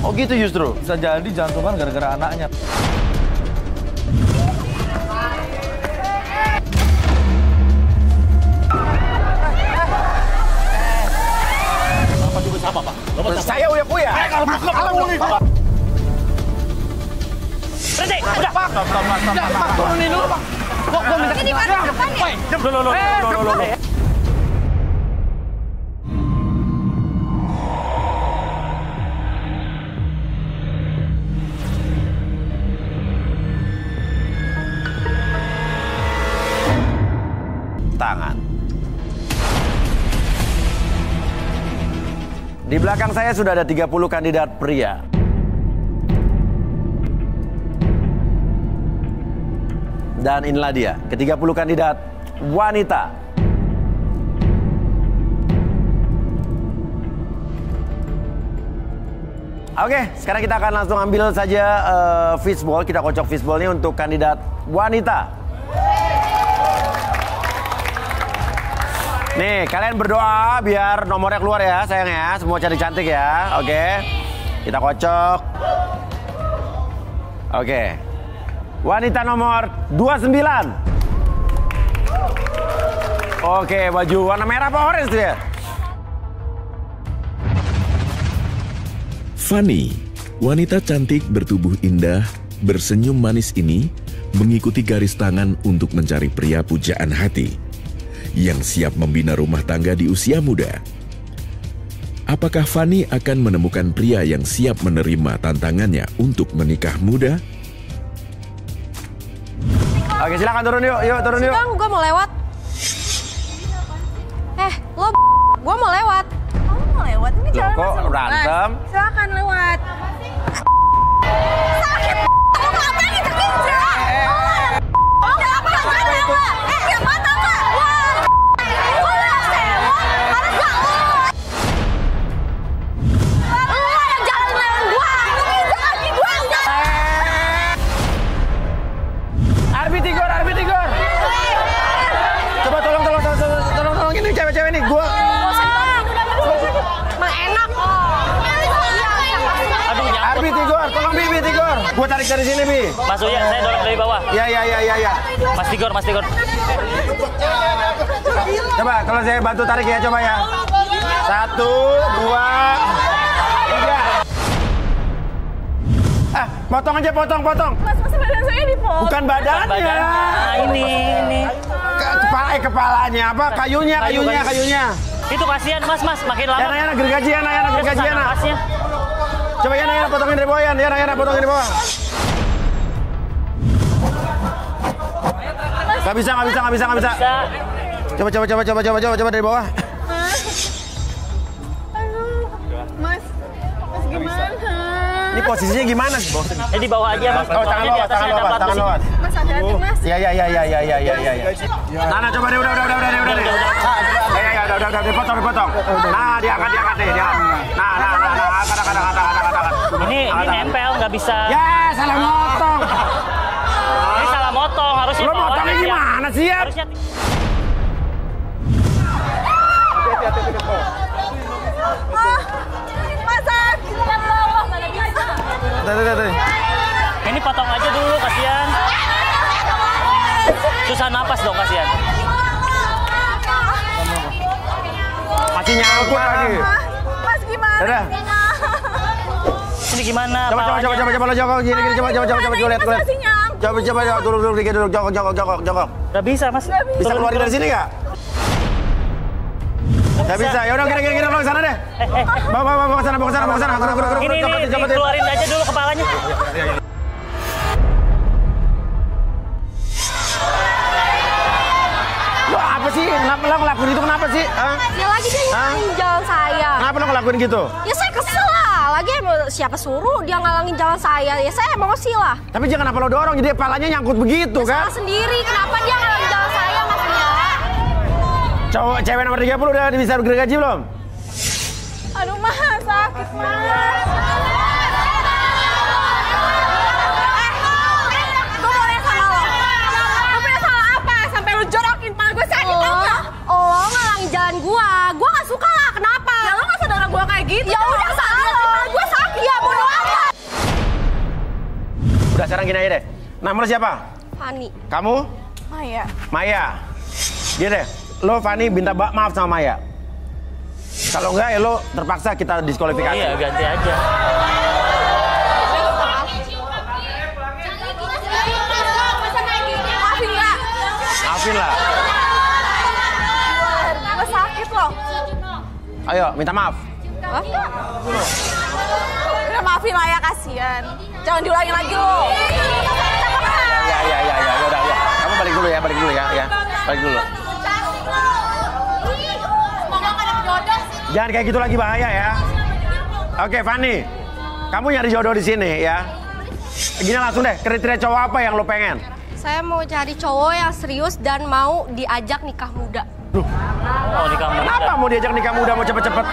Oh gitu justru? Bisa jadi jantungan gara-gara anaknya. Apa, Pak? Saya uya-uya. Berhenti, udah. Pak, turunin dulu, Pak. Kok minta ini Pak, depan ya? Tangan. Di belakang saya sudah ada 30 kandidat pria. Dan inilah dia, ke-30 kandidat wanita. Oke, sekarang kita akan langsung ambil saja fishball. Kita kocok fishball ini untuk kandidat wanita. Nih, kalian berdoa biar nomornya keluar ya, sayang ya. Semua cari cantik ya, oke. Kita kocok. Oke. Wanita nomor 29. Oke, baju warna merah apa orange tuh ya? Fanny, wanita cantik bertubuh indah, bersenyum manis ini mengikuti garis tangan untuk mencari pria pujaan hati yang siap membina rumah tangga di usia muda. Apakah Fanny akan menemukan pria yang siap menerima tantangannya untuk menikah muda? Oke, silakan turun yuk, turun yuk. Bang, gue mau lewat. Gue mau lewat. Kamu mau lewat? Ini jalan Kok masih luas. berantem? Silakan lewat. Sakit. Kamu ngapain nginjek-injek? Oh, kenapa nggak lewat? Ya mana nggak? Wah, harus nggak lu yang jalan lewat gua. Lu nginjek kaki gua. Arbi Tigor. Coba tolong ini cewek-cewek nih, gua. Emang enak. Aduh, nyangkut. Arbi Tigor, tolong Bi Tigor. Gua tarik dari sini, Bi. Mas Uya, saya dorong dari bawah. Ya. Mas Tigor. Coba, kalau saya bantu tarik ya, coba ya. 1, 2, 3. Potong aja, potong. Mas, badan saya dipotong. Bukan badannya. Badan. Nah, ini. Kepalanya apa? Kayunya. Itu kasihan, Mas, makin lama. Yana, gergaji Yana. Napasnya. Coba Yana, potongin dari bawah, Yana, potongin dari bawah. Gak bisa. Coba dari bawah. Mas gimana? Ini posisinya gimana sih? Di bawah aja, Mas. Oh, tangan bawah. Mas hati-hati, Mas. Iya. Nah, coba deh, udah. Ya, dipotong. Nah, diangkat deh, dia. Nah, angkat. Ini nempel, nggak bisa. Ya, salah motong. Ini salah motong, harusnya. Lo motongnya gimana sih ya? Harusnya. Tuh. Ini potong aja dulu, kasihan. Susah napas dong, kasihan. Masih nyangkut lagi. Mas gimana? Dadah. Ini gimana? Coba lo jongkok gini, coba gue lihat. Masih nyangkut. Coba duduk dikit, jongkok. Gak bisa, Mas. Bisa keluarin dari sini nggak? Gak bisa. Ya udah gini lo ke sana deh. Bawa ke sana. Ini keluarin aja dulu kepalanya. Lo apa sih? Kenapa lo ngelakuin itu kenapa sih? Ya lagi dia ngalangin jalan saya. Kenapa lo ngelakuin gitu? Ya saya kesel lah. Lagi siapa suruh dia ngalangin jalan saya. Ya saya emosi lah. Tapi jangan apa lo dorong, jadi kepalanya nyangkut begitu kan? Salah sendiri. Kenapa dia ngalangin jalan saya, Mas Uya? Cowok cewek nomor 30 udah bisa gergaji belum? Aduh, Mas, sakit, Mas. Gue mau lihat sama lo. Gue punya salah apa? Sampai lu jorokin pala gue sakit, tau gak? Lo ngalangin jalan gua gak suka lah, kenapa? Ya lo gak saudara gue kayak gitu. Ya udah salah, gue sakit. Ya bodo amat. sekarang gini aja deh. Nama lo siapa? Fani. Kamu? Maya. Maya. Gini deh, lo Fani minta maaf sama Maya. Kalau enggak ya lo terpaksa kita diskualifikasi. Iya, ganti aja. Maafin nggak? Maafin lah. Gue sakit loh. Ayo, minta maaf. Udah maafin lah ya, kasihan. Jangan diulangin lagi lo. Ya, udah. Kamu balik dulu ya. Balik dulu. Jangan kayak gitu lagi, bahaya ya. Oke, Fani. Kamu nyari jodoh di sini ya. Gini langsung deh, kriteria cowok apa yang lo pengen? Saya mau cari cowok yang serius dan mau diajak nikah muda. Oh, nikah muda. Kenapa mau diajak nikah muda, mau cepet-cepet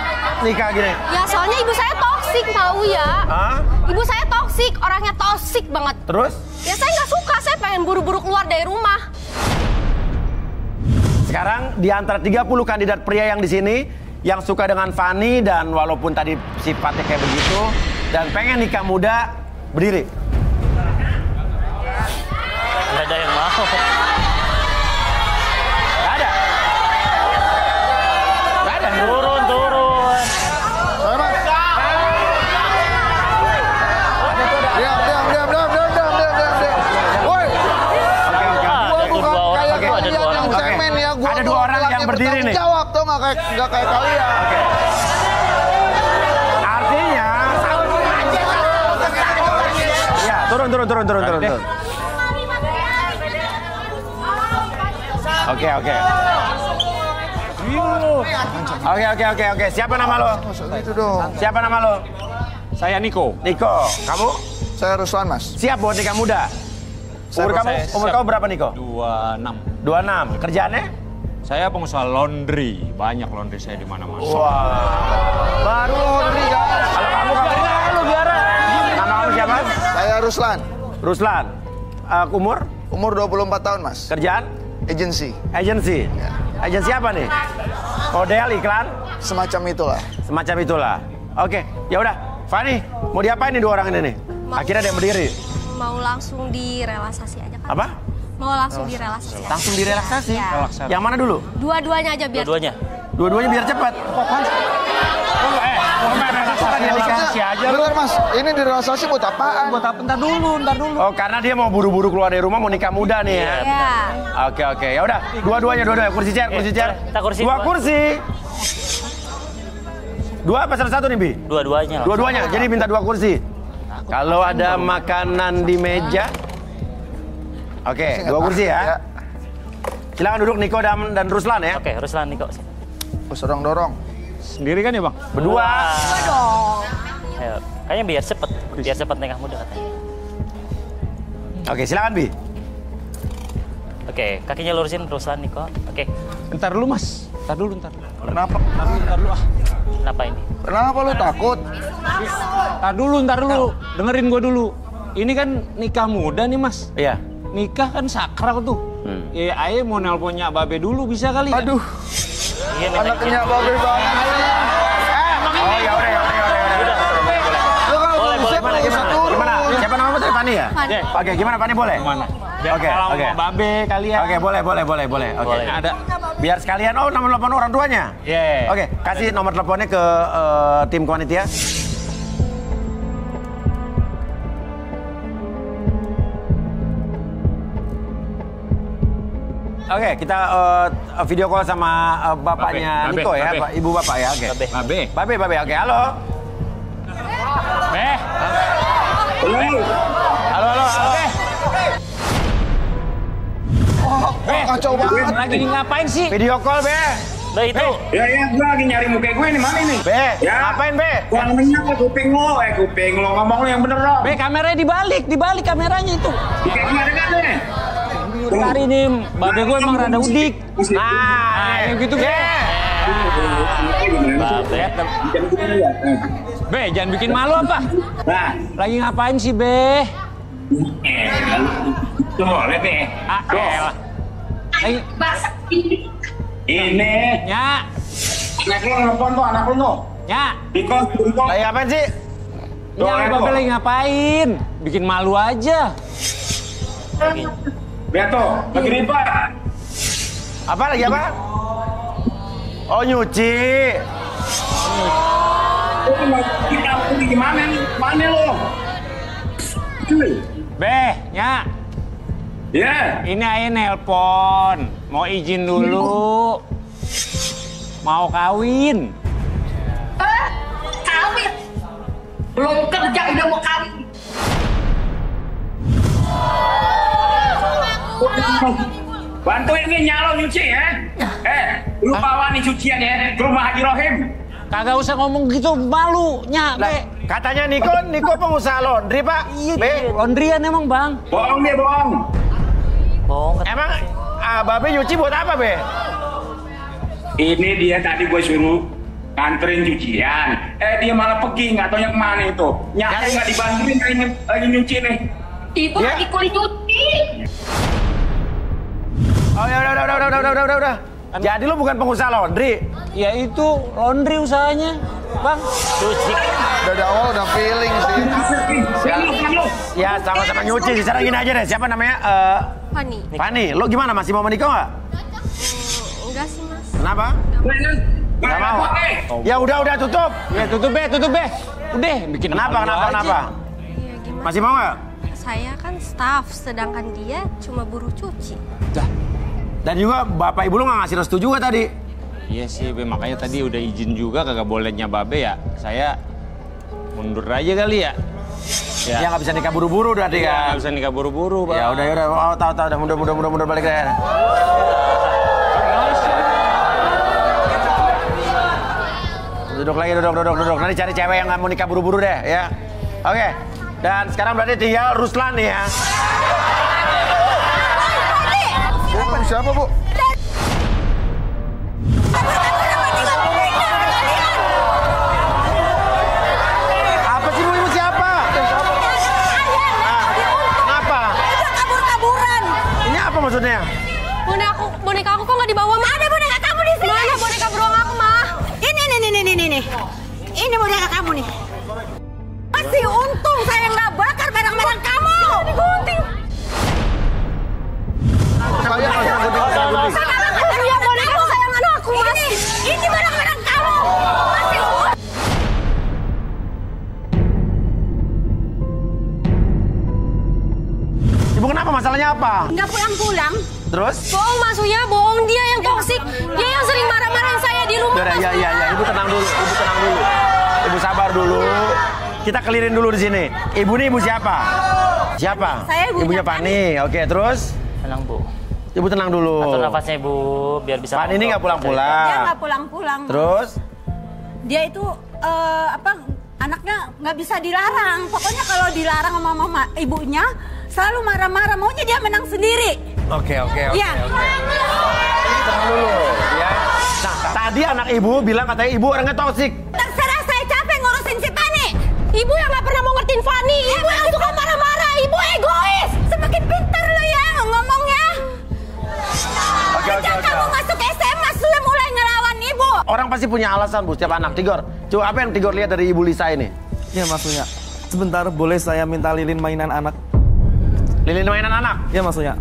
nikah gini? Ya soalnya ibu saya toksik tahu ya. Hah? Ibu saya toksik, orangnya toksik banget. Terus? Ya saya nggak suka, saya pengen buru-buru keluar dari rumah. Sekarang di antara 30 kandidat pria yang di sini yang suka dengan Fani dan walaupun tadi sifatnya kayak begitu dan pengen nikah muda, berdiri. Gak ada yang mau. Gak ada. Turun. Ada dua orang yang berdiri nih. Jawab tuh nggak kayak kalian. Artinya, ya turun. Oke. Siapa nama lo? Itu dong. Siapa nama lo? Saya Niko. Niko. Kamu? Saya Ruslan, Mas. Siap buat nikah muda? Umur kamu berapa, Niko? 26. 26. Kerjaannya? Saya pengusaha laundry. Banyak laundry saya di mana-mana. Wah. Baru laundry, guys. Kalau kamu biara. Nama kamu siapa? Saya Ruslan. Umur 24 tahun, Mas. kerjaan? Agency. Agensi. Agensi apa nih? Model, iklan? Semacam itulah. Oke, ya udah. Fani, mau diapain nih dua orang ini nih? Akhirnya ada yang berdiri. Mau langsung direlaksasi aja kan? Apa? Mau langsung direlaksasi. Langsung direlaksasi? Ya. Yang mana dulu? Dua-duanya aja biar. Dua-duanya biar cepat. Bentar, Mas. Ini direlaksasi buat apaan? Ntar dulu. Oh, karena dia mau buru-buru keluar dari rumah, mau nikah muda nih ya. Ya. Oke. Ya udah, dua-duanya. Kursi chair. Kita kursi. Dua kursi. Dua apa salah satu nih, Bi? Dua-duanya. Dua-duanya. Jadi minta dua kursi. Kalau ada makanan di meja. Oke, dua kursi ya. Silakan duduk Niko dan Ruslan ya. Oke, Ruslan, Niko. Dorong. Sendiri kan ya, Bang? Berdua. Dong. Ayo, kayaknya biar cepet nikah muda katanya. Oke, silakan Bi. Oke, kakinya lurusin Ruslan, Niko. Oke. Ntar dulu, Mas. Ntar dulu. Kenapa? Ntar dulu. Kenapa ini? Kenapa lu takut? Ntar dulu. Dengerin gue dulu. Ini kan nikah muda nih, Mas. Iya. Nikah kan sakral tuh. Ya, ayo mau nelponnya Babe dulu bisa kali ya? Aduh. Iya, minta Anaknya izin. Babe banget. Oh, ya udah. Lu kalau Boleh, bisa boleh. Gimana? Siapa namamu tadi, Fani ya? Fani. Oke, gimana Fani boleh? Mana? Biar Oke. kalau mau Babe kali ya. Oke, boleh. Oke. Boleh. Ada. Biar sekalian, nomor telepon orang tuanya. Yeah. Oke, kasih nomor teleponnya ke tim panitia. Oke, kita video call sama bapaknya Babe, Niko ya, Babe. Ibu bapak ya. Oke. Babe. Babe. Oke, halo. Halo. Kacau banget. Lagi ngapain sih? Video call, Be. Lah itu. Ya, gue lagi nyari muka gue nih, mana nih? Be, Ya. ngapain, Be? Gua nanya ke kuping lo, ngomong lo yang bener lo. Be, kameranya dibalik kameranya itu. Kayak gimana kan nih? Hari ini Babe gue emang rada udik. Nah, yang gitu, Be. Be, jangan bikin malu apa? Nah, Lagi ngapain sih, Be? tuh, lihat nih. Elah. Lagi, Ini, nya, anak lo nelfon tuh, anak lo tuh. nya. Diko. Lagi ngapain sih? Ya, Babe lagi ngapain? Bikin malu aja. Lihat tuh, lagi ribet. Apa lagi apa? Oh nyuci. Kita pergi gimana nih? Mana lo? Beh, Nya. Ya. Ini ayah nelpon. Mau izin dulu. Mau kawin. Kawin. Belum kerja udah mau kawin. Bantuin nih nyalo nyuci ya. Lu bawa nih cucian ya ke rumah Haji Rohim. Kagak usah ngomong gitu, malu, Nya, Be. Katanya Niko pengusaha laundry, Pak. Iya, Be. laundryan emang, Bang. Bohong dia, bohong. Bohong. Emang Babe nyuci buat apa, Be? Ini dia tadi gue suruh nganterin cucian. Dia malah pergi, nggak tahu yang mana itu. Nyata nggak dibantuin lagi nyuci nih. Ibu Ya. lagi kulit cuci. Oh ya udah. Jadi lu bukan pengusaha laundry? Ya itu laundry usahanya, Bang. Cuci. Dari awal udah feeling sih. Ya sama-sama nyuci. Secara gini aja deh. Siapa namanya? Fani. Fani. Lu gimana? Masih mau menikah nggak? Enggak sih, Mas. Kenapa? Nggak mau. Ya udah tutup. Ya tutup, Be. Udah, bikin Kenapa? malu aja. Iya, gimana? Masih mau nggak? Saya kan staff, sedangkan dia cuma buruh cuci. Dan juga bapak ibu lu nggak ngasih restu juga tadi. Iya sih, Be. Makanya tadi udah izin juga kagak bolehnya Babe ya. Saya mundur aja kali ya. Ya nggak bisa nikah buru-buru udah Iya, kan. nggak bisa nikah buru-buru, Bang. Ya udah. Oh tahu udah mudah balik deh. Duduk lagi, duduk. Nanti cari cewek yang nggak mau nikah buru-buru deh, ya. Oke. Dan sekarang berarti tinggal Ruslan nih ya. Siapa, Bu? Apa sih Bu, ibu siapa? Kenapa? Kabur-kaburan. Ini apa maksudnya? Boneka aku kok nggak dibawa, Ma? Ada boneka kamu di sini. Mana boneka beruang aku, Ma? Ini. Ini boneka kamu nih. Masih untung saya nggak bakar barang-barang kamu. Digunting. Saya nggak gunting. Iya, boneka kesayangan aku, Mas. Ini barang-barang kamu. Masih untung. Ibu kenapa? Masalahnya apa? Nggak pulang-pulang. Terus? Bohong, Mas Uya, bohong. Dia yang toksik. Dia yang sering marah-marahin saya di rumah, Udah, Mas. ya. Ibu tenang dulu. Ibu sabar dulu. Kita kelirin dulu di sini. Ibu nih ibu siapa? Siapa? Saya ibunya Fani. Oke, terus? Tenang, Bu. Ibu tenang dulu. Atur nafasnya, Ibu, biar bisa. Fani ini nggak Dia pulang-pulang. nggak pulang-pulang. Terus? Dia itu anaknya nggak bisa dilarang. Pokoknya kalau dilarang sama mama ibunya selalu marah-marah. Maunya dia menang sendiri. Oke. Iya. Tenang dulu, ya. Nah, tadi anak ibu bilang katanya ibu orangnya toksik. Terserah, saya capek ngurusin si Fani. Ibu yang nggak pernah mau ngertiin Fani. Ibu yang suka marah-marah. Ibu egois. Semakin pintar lo ya ngomongnya. Oke. Sejak kamu masuk SMA sudah mulai ngelawan ibu. Orang pasti punya alasan, Bu, setiap anak. Tigor, coba apa yang Tigor lihat dari Ibu Lisa ini? Ya maksudnya, sebentar boleh saya minta lilin mainan anak? Lilin mainan anak? Ya maksudnya.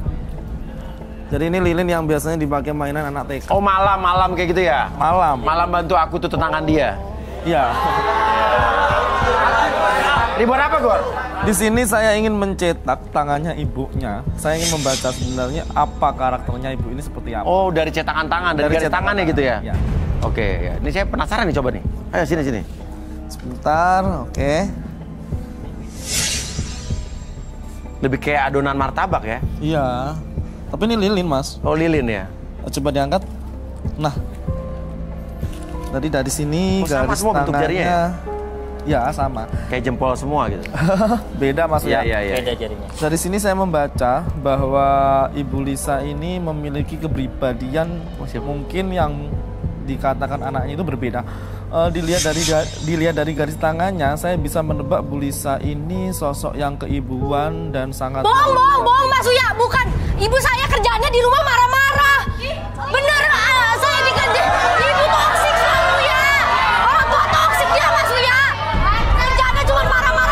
Jadi ini lilin yang biasanya dipakai mainan anak TK. Oh, malam kayak gitu ya? Malam. Malam bantu aku tuh tenangan dia. Ya. Ribuan apa, Gor? Di sini saya ingin mencetak tangannya ibunya. Saya ingin membaca sebenarnya apa karakternya ibu ini seperti apa. Oh, dari cetakan tangan, dari garis cetakan tangannya gitu ya? Ya. Oke, ya. Ini saya penasaran nih, coba nih. Ayo, sini. Sebentar, oke. Lebih kayak adonan martabak ya? Iya. Tapi ini lilin, Mas. Oh, lilin ya? Coba diangkat. Nah. Tadi dari sini sama garis semua bentuk jarinya tangannya. Ya, sama. Kayak jempol semua gitu? Beda maksudnya. Iya. Beda jarinya. Dari sini saya membaca bahwa Ibu Lisa ini memiliki kepribadian mungkin yang dikatakan anaknya itu berbeda. Dilihat dari garis tangannya, saya bisa menebak Bu Lisa ini sosok yang keibuan dan sangat... Bohong, Mas Uya. Bukan. Ibu saya kerjaannya di rumah marah-marah. Bener, saya dikerja. Ibu toksik selalu ya. Orang tua toksik dia, Mas Uya. Kerjaannya cuma marah-marah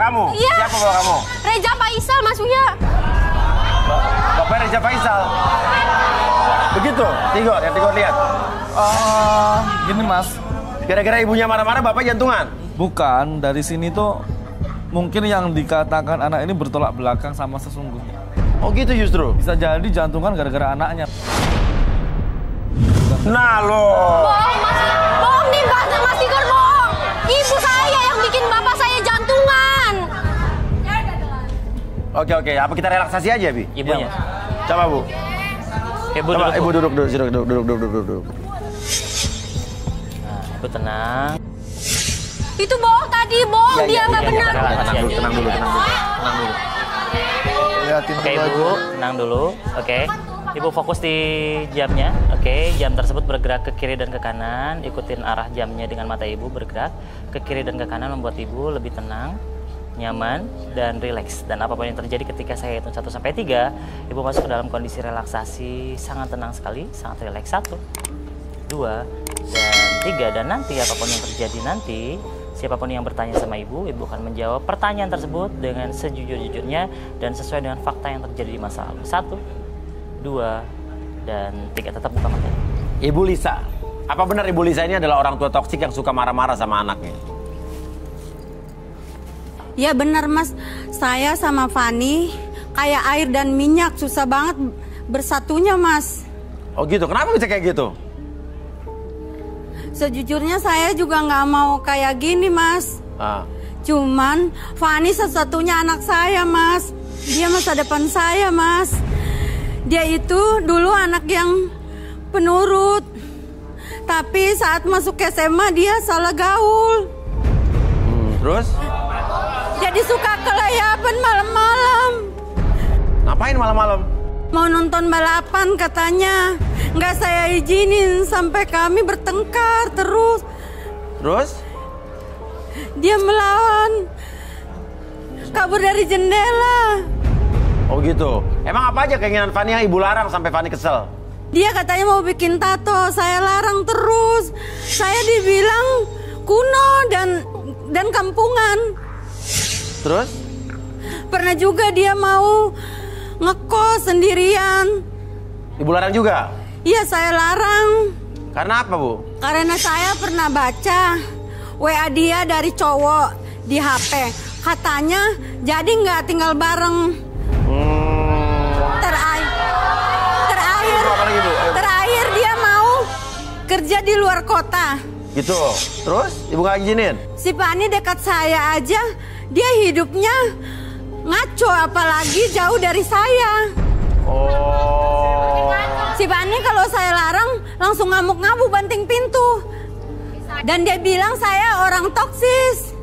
kamu? Iya. Siapa bawa kamu? Reja Faisal Mas Uya. Bapak Reja Faisal. Begitu, Tigor, yang Tigor lihat. Gini Mas, Gara-gara ibunya marah-marah, bapak jantungan? bukan, dari sini tuh mungkin yang dikatakan anak ini bertolak belakang sama sesungguhnya. Oh gitu justru? Bisa jadi jantungan gara-gara anaknya. Nah lo. Bohong Mas. Bohong nih Mas Tigor bohong. Ibu saya yang bikin bapak saya jantungan. Oke, apa kita relaksasi aja, Bi? Ibunya. Coba, Bu. Ibu Coba, duduk. Ibu duduk. Nah, Ibu tenang. Itu bohong tadi, bohong. Dia nggak benar. Tenang dulu. Liatin Oke, dulu Ibu, aja. tenang dulu. Oke. Ibu fokus di jamnya. Oke, jam tersebut bergerak ke kiri dan ke kanan. Ikutin arah jamnya dengan mata Ibu bergerak ke kiri dan ke kanan membuat Ibu lebih tenang, nyaman, dan rileks. Dan apapun yang terjadi ketika saya hitung 1 sampai 3, Ibu masuk ke dalam kondisi relaksasi sangat tenang sekali, sangat rileks. 1, 2, dan 3. Dan nanti apapun yang terjadi nanti, siapapun yang bertanya sama Ibu akan menjawab pertanyaan tersebut dengan sejujur-jujurnya dan sesuai dengan fakta yang terjadi di masa lalu. 1, 2, dan 3. Tetap buka mata. Ibu Lisa. Apa benar Ibu Lisa ini adalah orang tua toksik yang suka marah-marah sama anaknya? Ya benar Mas, saya sama Fani kayak air dan minyak, susah banget bersatunya Mas. Oh gitu, kenapa bisa kayak gitu? Sejujurnya saya juga nggak mau kayak gini Mas. Cuman Fani satu-satunya anak saya Mas. Dia masa depan saya Mas. Dia itu dulu anak yang penurut. Tapi saat masuk SMA dia salah gaul. Terus? Jadi suka kelayaban malam-malam. Ngapain malam-malam? Mau nonton balapan katanya. Nggak saya izinin sampai kami bertengkar terus. Terus? Dia melawan. Kabur dari jendela. Oh gitu. Emang apa aja keinginan Fani yang Ibu larang sampai Fani kesel? Dia katanya mau bikin tato, saya larang terus. Saya dibilang kuno dan kampungan. Terus? Pernah juga dia mau ngekos sendirian. Ibu larang juga? Iya, saya larang. Karena apa, Bu? Karena saya pernah baca WA dia dari cowok di HP. Katanya jadi nggak tinggal bareng. Terakhir dia mau kerja di luar kota. Gitu. Terus Ibu nggak izinin? Si Fani dekat saya aja, dia hidupnya ngaco, apalagi jauh dari saya. Oh. Si Fani kalau saya larang langsung ngamuk-ngamuk banting pintu. Dan dia bilang saya orang toksis.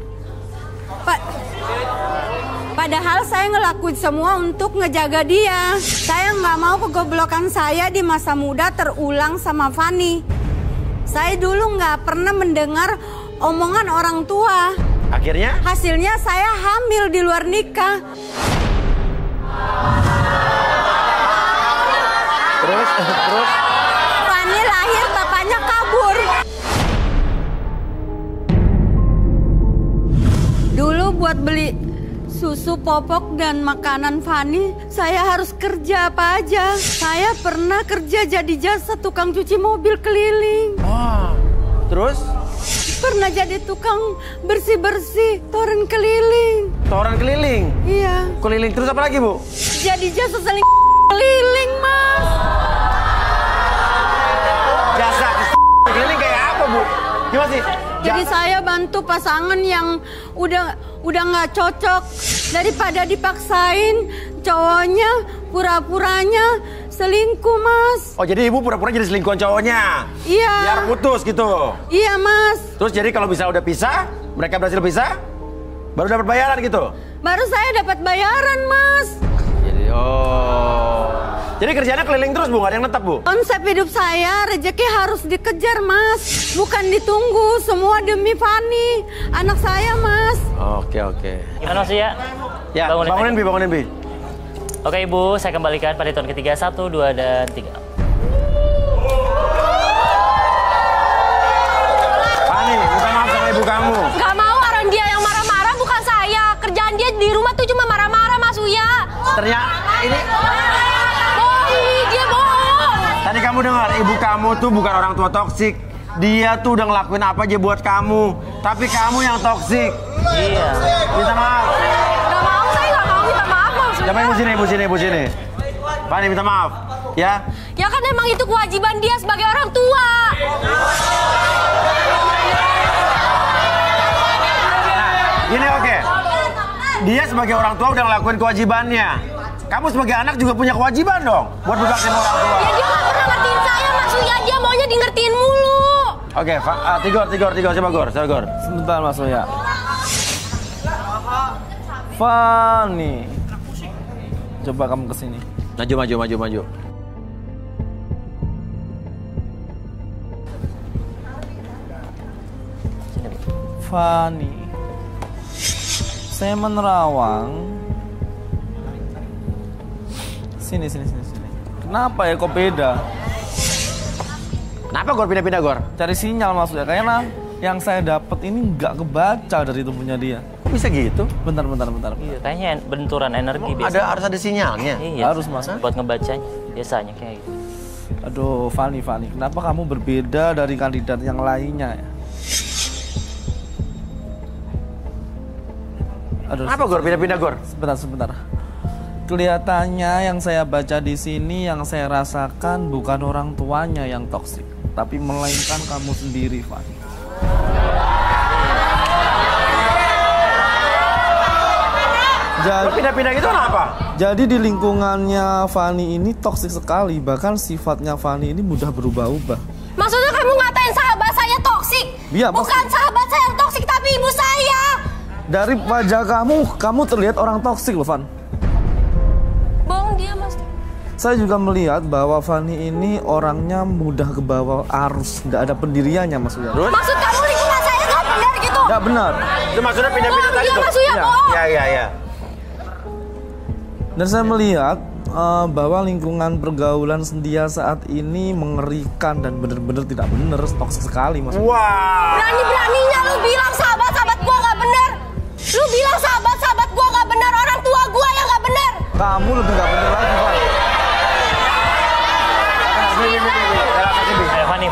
Padahal saya ngelakuin semua untuk ngejaga dia. Saya nggak mau kegoblokan saya di masa muda terulang sama Fani. Saya dulu nggak pernah mendengar omongan orang tua. Akhirnya? Hasilnya saya hamil di luar nikah. Terus? Fani lahir, bapaknya kabur. Dulu buat beli susu, popok, dan makanan Fani, saya harus kerja apa aja. Saya pernah kerja jadi jasa tukang cuci mobil keliling. Wah. Terus? Pernah jadi tukang bersih-bersih toren keliling. Toren keliling? Iya. Keliling terus apa lagi, Bu? Jadi jasa seling keliling, Mas. Jasa keliling kayak apa, Bu? Gimana sih? Jadi saya bantu pasangan yang udah nggak cocok. Daripada dipaksain, cowoknya pura-puranya selingkuh, Mas. Oh, jadi Ibu pura-pura jadi selingkuhan cowoknya? Iya. Biar putus gitu? Iya, Mas. Terus jadi kalau bisa udah pisah, mereka berhasil pisah, baru dapat bayaran gitu? Baru saya dapat bayaran, Mas. Jadi kerjanya keliling terus, Bu? Nggak ada yang netap, Bu? Konsep hidup saya, rezeki harus dikejar, Mas. Bukan ditunggu, semua demi Fani, anak saya, Mas. Oke. Gimana sih ya? Ya, bangunin, Bi. Oke, Ibu, saya kembalikan pada hitungan ketiga. 1, 2, dan 3. Fani, minta maaf sama ibu kamu. Gak mau, orang dia yang marah-marah, bukan saya. Kerjaan dia Ternyata ini... Dia bohong. Tadi kamu dengar, ibu kamu tuh bukan orang tua toksik. Dia tuh udah ngelakuin apa aja buat kamu. Tapi kamu yang toksik. Iya. Minta maaf. Gak mau, saya gak mau minta maaf maksudnya. Coba ibu sini. Fani minta maaf, ya. Ya kan emang itu kewajiban dia sebagai orang tua. Gini oke. Dia sebagai orang tua udah ngelakuin kewajibannya. Kamu sebagai anak juga punya kewajiban dong buat berbakti sama orang tua. Ya dia gak pernah ngertiin saya, maksudnya dia maunya di ngertiin mulu. Oke, Tigor, coba Gor. Sebentar Mas Uya. Fani. Coba kamu kesini. Maju. Fani. Saya menerawang. Sini. Kenapa ya kok beda? Kenapa Gor pindah-pindah Gor? Cari sinyal maksudnya. Karena yang saya dapat ini nggak kebaca dari tubuhnya dia. Kok bisa gitu? Bentar. Iya, kayaknya benturan energi biasa. Harus ada sinyalnya. Iya, harus Mas. Buat ngebacanya biasanya kayak gitu. Aduh, Fani, kenapa kamu berbeda dari kandidat yang lainnya ya? Aduh, kenapa Gor pindah-pindah Gor? Sebentar. Kelihatannya yang saya baca di sini, yang saya rasakan bukan orang tuanya yang toksik, tapi melainkan kamu sendiri, Fani. Jadi pindah-pindah gitu kenapa? Jadi di lingkungannya Fani ini toksik sekali, bahkan sifatnya Fani ini mudah berubah-ubah. Maksudnya kamu ngatain sahabat saya toksik? Iya, bukan sahabat saya yang toksik, tapi ibu saya. Dari wajah kamu terlihat orang toksik loh, Fan. Bohong dia, Mas. Saya juga melihat bahwa Fani ini orangnya mudah kebawa arus, nggak ada pendiriannya, Mas Uya. Maksud kamu lingkungan saya nggak benar gitu? Nggak benar. Itu maksudnya pindah-pindah tadi tuh? Mas Uya, bohong. Iya. Dan saya melihat bahwa lingkungan pergaulan dia saat ini mengerikan dan benar-benar tidak benar, toksik sekali, Mas. Wah. Berani-beraninya lu bilang sahabat-sahabat gua nggak benar. Lu bilang sahabat-sahabat gua nggak benar, orang tua gua yang nggak benar. Kamu lebih nggak benar lagi, Fan. Ayo Fani.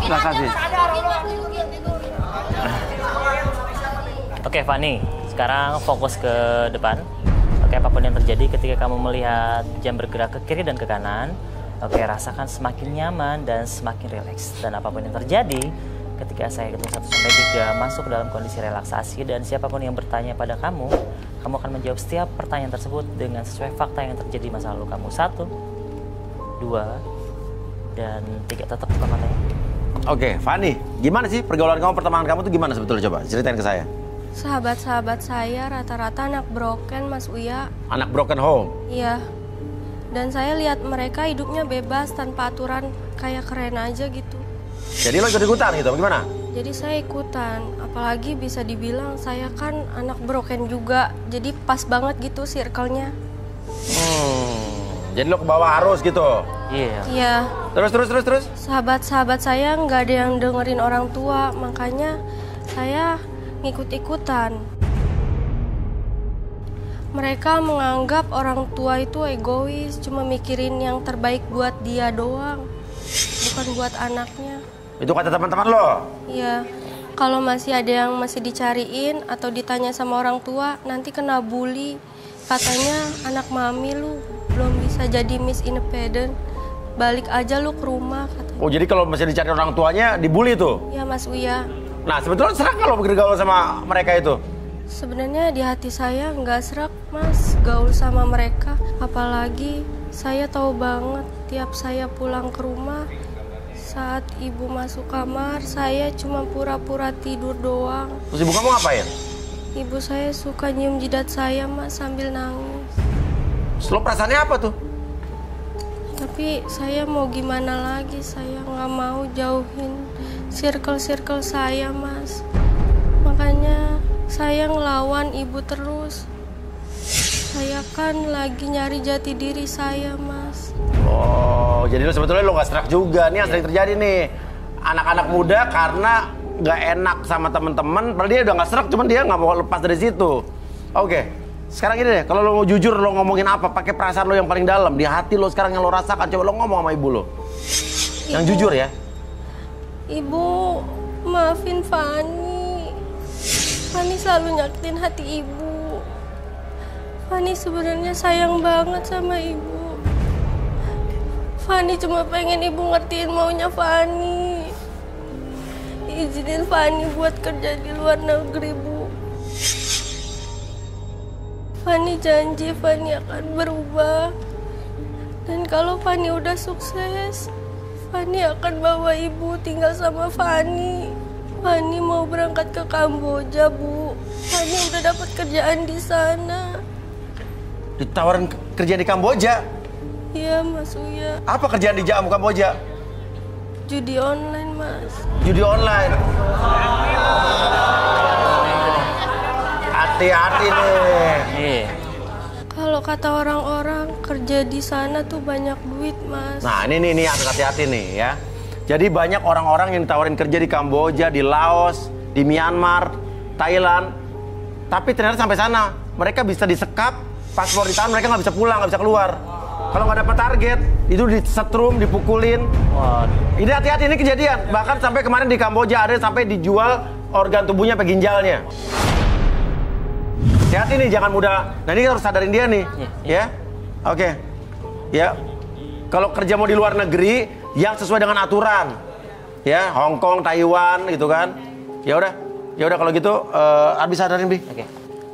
Relaksasi. Oke Fani, sekarang fokus ke depan. Oke, apapun yang terjadi ketika kamu melihat jam bergerak ke kiri dan ke kanan, oke, rasakan semakin nyaman dan semakin rileks. Dan apapun yang terjadi ketika saya hitung 1 sampai 3 masuk dalam kondisi relaksasi, dan siapapun yang bertanya pada kamu akan menjawab setiap pertanyaan tersebut dengan sesuai fakta yang terjadi di masa lalu kamu. 1, 2, dan 3. Tetap buka matanya. Oke, Fani, gimana sih pergaulan kamu, pertemanan kamu tuh gimana sebetulnya? Coba ceritain ke saya. Sahabat-sahabat saya rata-rata anak broken, Mas Uya. Anak broken home? Iya. Dan saya lihat mereka hidupnya bebas tanpa aturan, kayak keren aja gitu. Jadi lo ikut-ikutan gitu, gimana? Jadi saya ikutan, apalagi bisa dibilang saya kan anak broken juga. Jadi pas banget gitu circle-nya. Jadi lo ke bawah arus gitu? Iya. Iya. Terus? Sahabat-sahabat saya nggak ada yang dengerin orang tua, makanya saya ngikut-ikutan. Mereka menganggap orang tua itu egois, cuma mikirin yang terbaik buat dia doang, bukan buat anaknya. Itu kata teman-teman lo? Iya. Kalau masih ada yang masih dicariin atau ditanya sama orang tua, nanti kena bully. Katanya anak mami lu belum bisa jadi Miss Independent, balik aja lu ke rumah katanya. Oh, jadi kalau masih dicari orang tuanya dibully tuh? Iya, Mas Uya. Nah, sebetulnya serak kalau bergaul sama mereka itu? Sebenarnya di hati saya nggak serak, Mas, gaul sama mereka. Apalagi saya tahu banget tiap saya pulang ke rumah, saat ibu masuk kamar, saya cuma pura-pura tidur doang. Terus ibu kamu ngapain? Ibu saya suka nyium jidat saya, Mas, sambil nangis. Lo perasaannya apa tuh? Tapi saya mau gimana lagi, saya nggak mau jauhin circle saya, Mas. Makanya saya ngelawan ibu terus. Saya kan lagi nyari jati diri saya, Mas. Oh, jadi lo sebetulnya lo nggak serak juga. Nih yang sering terjadi nih. Anak-anak muda karena nggak enak sama temen-temen, padahal dia udah nggak serak, cuman dia nggak mau lepas dari situ. Oke. Sekarang gini deh, kalau lo mau jujur lo ngomongin apa, pakai perasaan lo yang paling dalam di hati lo sekarang yang lo rasakan, coba lo ngomong sama ibu lo. Yang jujur ya. Ibu, maafin Fani. Fani selalu nyakitin hati ibu. Fani sebenarnya sayang banget sama ibu. Fani cuma pengen ibu ngertiin maunya Fani. Izinin Fani buat kerja di luar negeri, Bu. Fani janji Fani akan berubah. Dan kalau Fani udah sukses, Fani akan bawa ibu tinggal sama Fani. Fani mau berangkat ke Kamboja, Bu. Fani udah dapat kerjaan di sana. Ditawarin kerja di Kamboja? Iya, Mas Uya. Apa kerjaan di Kamboja? Judi online, Mas. Judi online. Hati-hati nih. Kalau kata orang-orang kerja di sana tuh banyak duit, Mas. Nah, ini harus hati-hati nih ya. Jadi banyak orang-orang yang ditawarin kerja di Kamboja, di Laos, di Myanmar, Thailand. Tapi ternyata sampai sana mereka bisa disekap, paspor ditahan, mereka nggak bisa pulang, nggak bisa keluar. Kalau nggak dapat target, itu disetrum, dipukulin. Ini hati-hati, ini kejadian. Bahkan sampai kemarin di Kamboja ada sampai dijual organ tubuhnya sampai ginjalnya. Hati-hati nih, jangan mudah. Nah ini harus sadarin dia nih, ya. Oke, ya. Kalau kerja mau di luar negeri, yang sesuai dengan aturan, ya. Hong Kong, Taiwan, gitu kan. Ya udah kalau gitu, habis sadarin Bi.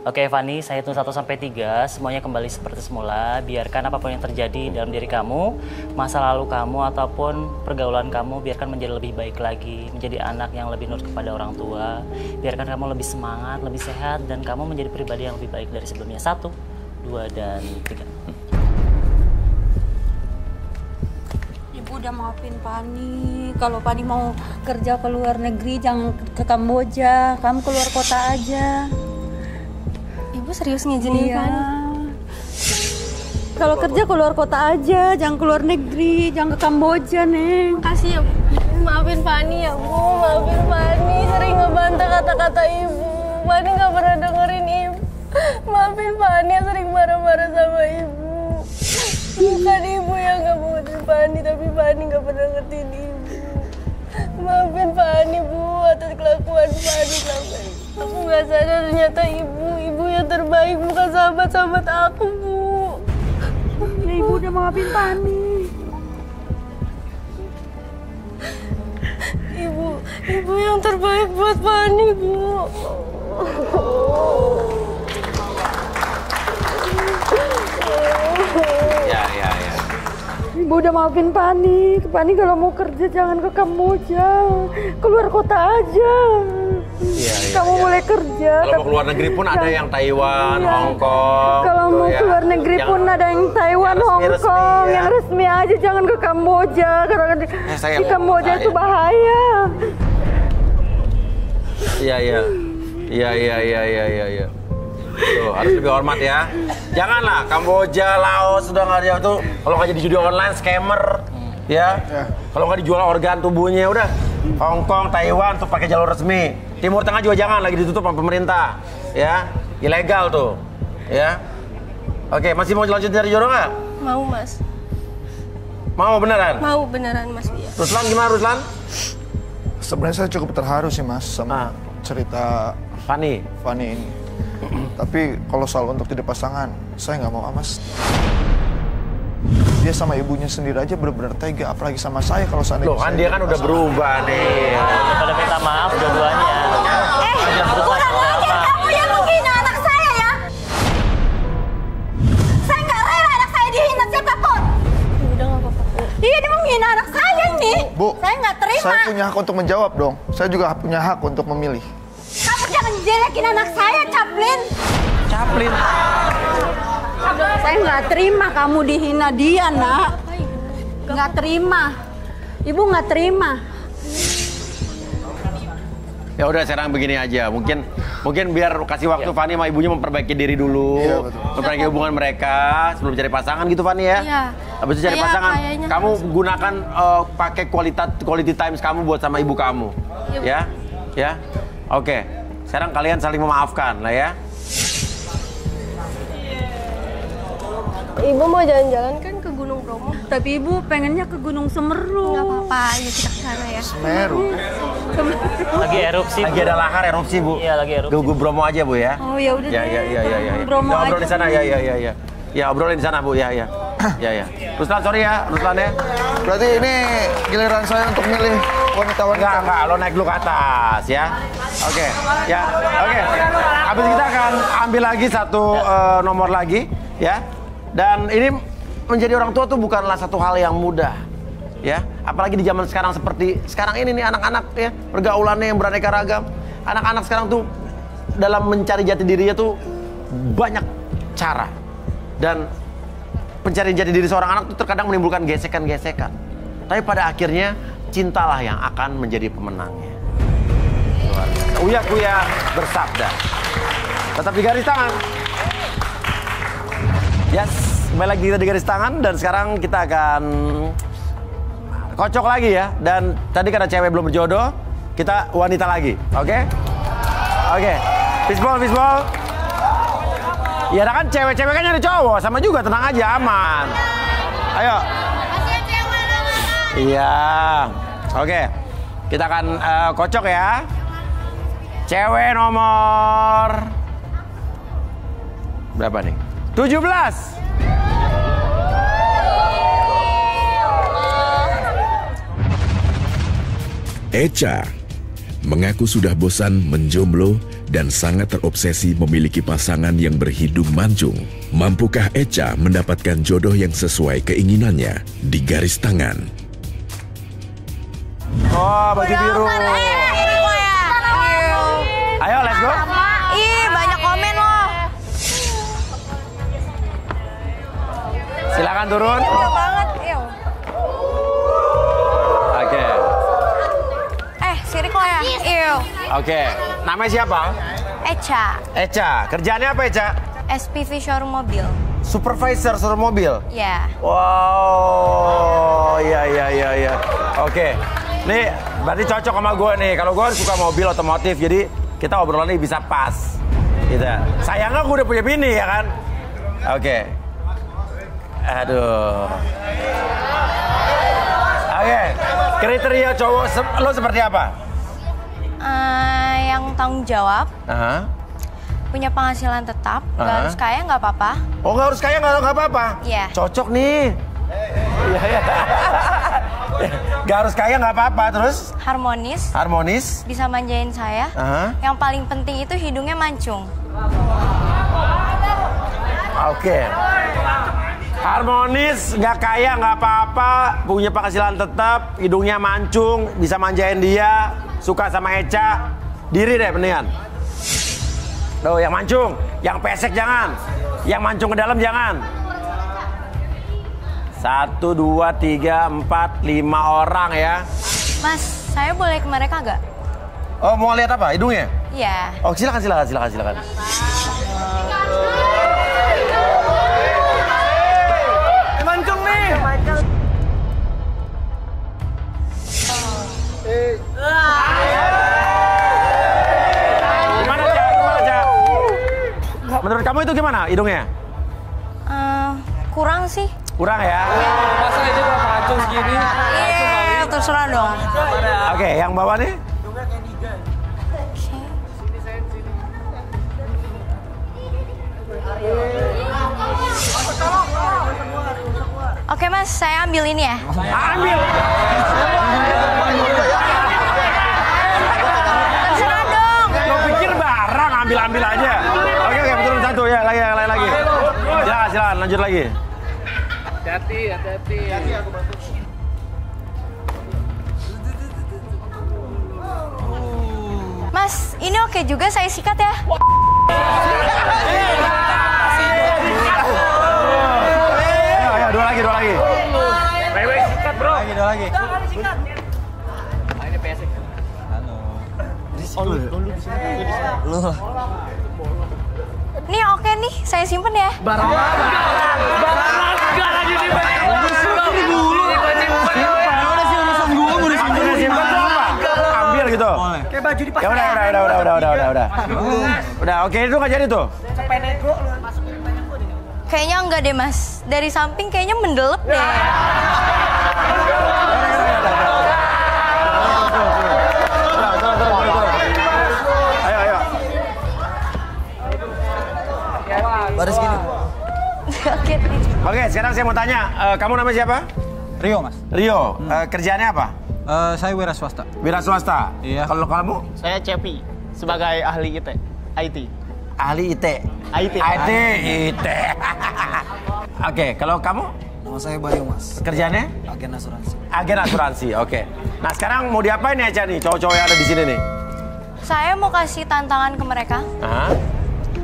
Oke, Fani, saya hitung 1 sampai 3, semuanya kembali seperti semula. Biarkan apapun yang terjadi dalam diri kamu, masa lalu kamu ataupun pergaulan kamu, biarkan menjadi lebih baik lagi, menjadi anak yang lebih nurut kepada orang tua. Biarkan kamu lebih semangat, lebih sehat, dan kamu menjadi pribadi yang lebih baik dari sebelumnya. 1, 2, dan 3. Ibu udah maafin Fani. Kalau Fani mau kerja ke luar negeri, jangan ke Kamboja. Kamu keluar kota aja. Ibu serius ngizinin Fani? Kalau kerja keluar kota aja, jangan keluar negeri, jangan ke Kamboja, Neng. Makasih ya, Bu. Maafin Fani ya, Bu. Maafin Fani, sering ngebantah kata-kata Ibu. Fani gak pernah dengerin Ibu. Maafin Fani yang sering marah-marah sama Ibu. Bukan Ibu yang gak mau ngertiin Fani, tapi Fani gak pernah ngertiin Ibu. Maafin Fani, Bu, atas kelakuan Fani selama ini. Aku gak sadar ternyata ibu yang terbaik, bukan sahabat-sahabat aku, Bu. Ya, Ibu udah maafin Fani. Ibu yang terbaik buat Fani, Bu. Ya. Ibu udah maafin Fani. Fani kalau mau kerja jangan ke Kamboja, keluar kota aja. Kamu boleh kerja. Kalau mau keluar negeri pun ada yang Taiwan, Hong Kong. Kalau mau keluar negeri pun ada yang Taiwan, Hong Kong. Yang resmi aja, jangan ke Kamboja. Karena di Kamboja itu bahaya. Iya. Tuh, harus lebih hormat ya. Janganlah Kamboja, Laos sudah nggak ada tuh. Kalau nggak jadi judi online, scammer, ya. Kalau nggak dijual organ tubuhnya, udah. Hong Kong, Taiwan tuh pakai jalur resmi. Timur Tengah juga jangan, lagi ditutup sama pemerintah, ya. Ilegal tuh, ya. Oke, masih mau lanjut dari jodoh nggak? Mau, Mas. Mau beneran? Mau beneran, Mas. Iya. Ruslan gimana, Ruslan? Sebenarnya saya cukup terharu sih, Mas, sama cerita Fani ini. Tapi kalau soal untuk jadi pasangan, saya nggak mau, Mas. Dia sama ibunya sendiri aja benar-benar tega, apalagi sama saya kalau seandainya. Loh, kan dia kan udah berubah nih. Pada minta maaf dua-duanya. Kurang ajar kamu yang menghina anak saya ya. Saya nggak rela anak saya dihina siapapun. Udah nggak apa-apa, Bu. Iya, dia menghina anak saya ini. Bu, saya nggak terima. Saya punya hak untuk menjawab dong. Saya juga punya hak untuk memilih. Kamu jangan jelekin anak saya, Caplin. Saya nggak terima kamu dihina dia, Nak. Nggak terima. Ibu nggak terima. Ya udah, sekarang begini aja. Mungkin biar kasih waktu Fani sama ibunya memperbaiki diri dulu. Iya, memperbaiki hubungan mereka sebelum cari pasangan gitu, Fani ya. Iya. Habis itu cari pasangan, kamu gunakan pakai quality time kamu buat sama ibu kamu. Iya. Ya. Oke. Sekarang kalian saling memaafkan lah ya. Ibu mau jalan-jalan kan ke Gunung Bromo? Tapi ibu pengennya ke Gunung Semeru. Nggak apa-apa, ayo kita ke sana ya. Semeru. Lagi erupsi. Lagi ada lahar erupsi, Bu. Iya, lagi erupsi. Gue Bromo aja, Bu ya. Oh ya udah Ya, deh. ya, ya, ya, ya. Bromo Ya, obrol aja. di sana, ya, ya, ya, ya. Ya, obrolin di sana, Bu, ya, ya. Ya, ya. Ruslan, sorry ya, Ruslan ya. Berarti ini giliran saya untuk milih wanita-wanita. Enggak, lo naik dulu ke atas ya. Oke, ya, oke. Habis kita akan ambil lagi satu nomor lagi, ya. Dan ini menjadi orang tua tuh bukanlah satu hal yang mudah, ya. Apalagi di zaman sekarang seperti sekarang ini nih anak-anak ya, pergaulannya yang beraneka ragam. Anak-anak sekarang tuh dalam mencari jati dirinya tuh banyak cara. Dan pencarian jati diri seorang anak tuh terkadang menimbulkan gesekan-gesekan. Tapi pada akhirnya cintalah yang akan menjadi pemenangnya. Luar biasa. Uya Kuya bersabda. Tetap di garis tangan. Yes, kembali lagi kita di garis tangan dan sekarang kita akan kocok lagi ya. Dan tadi karena cewek belum berjodoh, kita wanita lagi. Oke? Oke. Fishball, fishball. Ya kan cewek-cewek kan nyari cowok, sama juga, tenang aja, aman. Ayo. Iya. Oke. Kita akan kocok ya. Cewek nomor berapa nih? 17. Echa mengaku sudah bosan menjomblo dan sangat terobsesi memiliki pasangan yang berhidung mancung. Mampukah Echa mendapatkan jodoh yang sesuai keinginannya di garis tangan? Oh, baju biru. Ayo, let's go. Ih, banyak komen loh. Silakan turun. Banget, yuk. Oke. Siriko ya? Yuk. Oke. Namanya siapa? Echa, Echa. Kerjaannya apa, Echa? SPV showroom mobil. Supervisor showroom mobil. Ya. Wow, iya. Oke, nih berarti cocok sama gue nih. Kalau gue suka mobil otomotif, jadi kita obrolannya bisa pas. Gitu. Sayangnya gue udah punya bini ya kan. Oke. Aduh. Oke, kriteria cowok lo seperti apa? Yang tanggung jawab, Aha. punya penghasilan tetap, nggak Aha. harus kaya nggak apa-apa. Oh, nggak harus kaya, nggak apa-apa? Iya. Cocok nih. Iya. Nggak harus kaya, nggak apa-apa. Terus? Harmonis, Harmonis. bisa manjain saya. Aha. Yang paling penting itu hidungnya mancung. Oke. Harmonis, nggak kaya, nggak apa-apa, punya penghasilan tetap, hidungnya mancung, bisa manjain dia, suka sama Echa, diri deh mendingan. Tuh, yang mancung, yang pesek jangan, yang mancung ke dalam jangan. 1, 2, 3, 4, 5 orang ya. Mas, saya boleh ke mereka nggak? Oh, mau lihat apa? Hidungnya? Iya. Oh, silakan. Mancung nih. Gimana, Cak? Menurut kamu itu gimana hidungnya? Kurang sih. Kurang ya? Masa ini udah mancung segini? Iya, terserah dong. Oke, yang bawah nih? Oke mas, saya ambil ini ya. Ambil. Terserah dong. Lo pikir barang ambil aja. Oke, turun satu ya, lagi. Silakan, lanjut lagi. Hati-hati. Mas, ini oke juga saya sikat ya. Ayo, dua lagi. Wewe sikat bro. Dua lagi. Ini pesek. Nih oke nih, saya simpen ya. Barang enggak lagi di Ambil gitu. Kayak baju dipakai. Ya udah. Udah, oke itu nggak jadi tuh. Kayaknya enggak deh mas. Dari samping kayaknya mendelep deh. Ayo. Baris gini. Oke, sekarang saya mau tanya, kamu namanya siapa? Rio, Mas. Rio, kerjaannya apa? Saya wira swasta. Wira swasta? Iya. Kalau kamu? Saya Cepi, sebagai ahli IT. Ahli IT? IT. Oke, kalau kamu? Nama saya Bayu, Mas. Kerjaannya? Agen asuransi. Agen asuransi, oke. Nah sekarang mau diapain nih Eca nih, cowok-cowok yang ada di sini nih? Saya mau kasih tantangan ke mereka. Hah?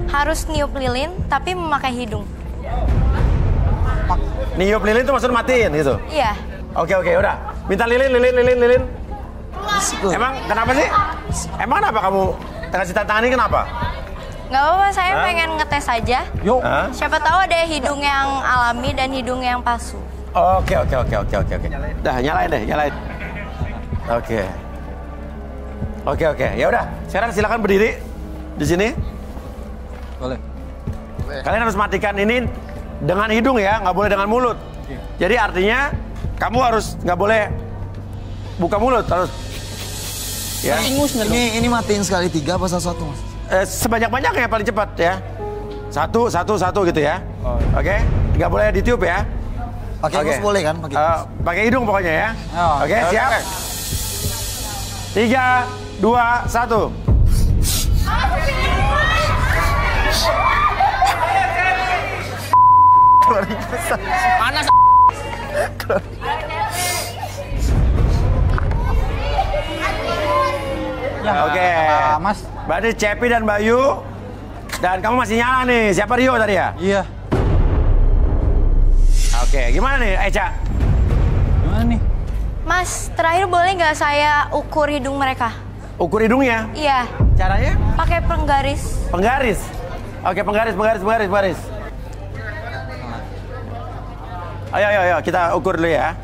Harus niup lilin tapi memakai hidung. Niup lilin itu maksudnya matiin gitu? Iya. Oke, udah. Minta lilin. Emang kenapa sih? Emang kenapa kamu kasih tantangan ini kenapa? Gak apa-apa, saya pengen ngetes aja. Yuk. Siapa tahu ada hidung yang alami dan hidung yang palsu. Oke. Dah, nyalain. Oke. Ya udah, sekarang silakan berdiri di sini. Boleh. Kalian harus matikan ini dengan hidung ya, nggak boleh dengan mulut. Jadi artinya kamu harus nggak boleh buka mulut, harus. Ya. Ini matiin sekali 3 apa satu, Mas? Sebanyak-banyaknya paling cepat ya. Satu gitu ya. Oke, nggak boleh ditiup ya. Pakai hidung boleh kan? Pakai hidung pokoknya ya. Oke, siap. 3, 2, 1. Panas. Oke, Mas. Berarti Cepi dan Bayu. Dan kamu masih nyala nih. Siapa Rio tadi ya? Iya. Oke, gimana nih Eca? Gimana nih? Mas, terakhir boleh nggak saya ukur hidung mereka? Ukur hidungnya? Iya. Caranya? Pakai penggaris. Penggaris? Oke, penggaris. Ayo, kita ukur dulu ya.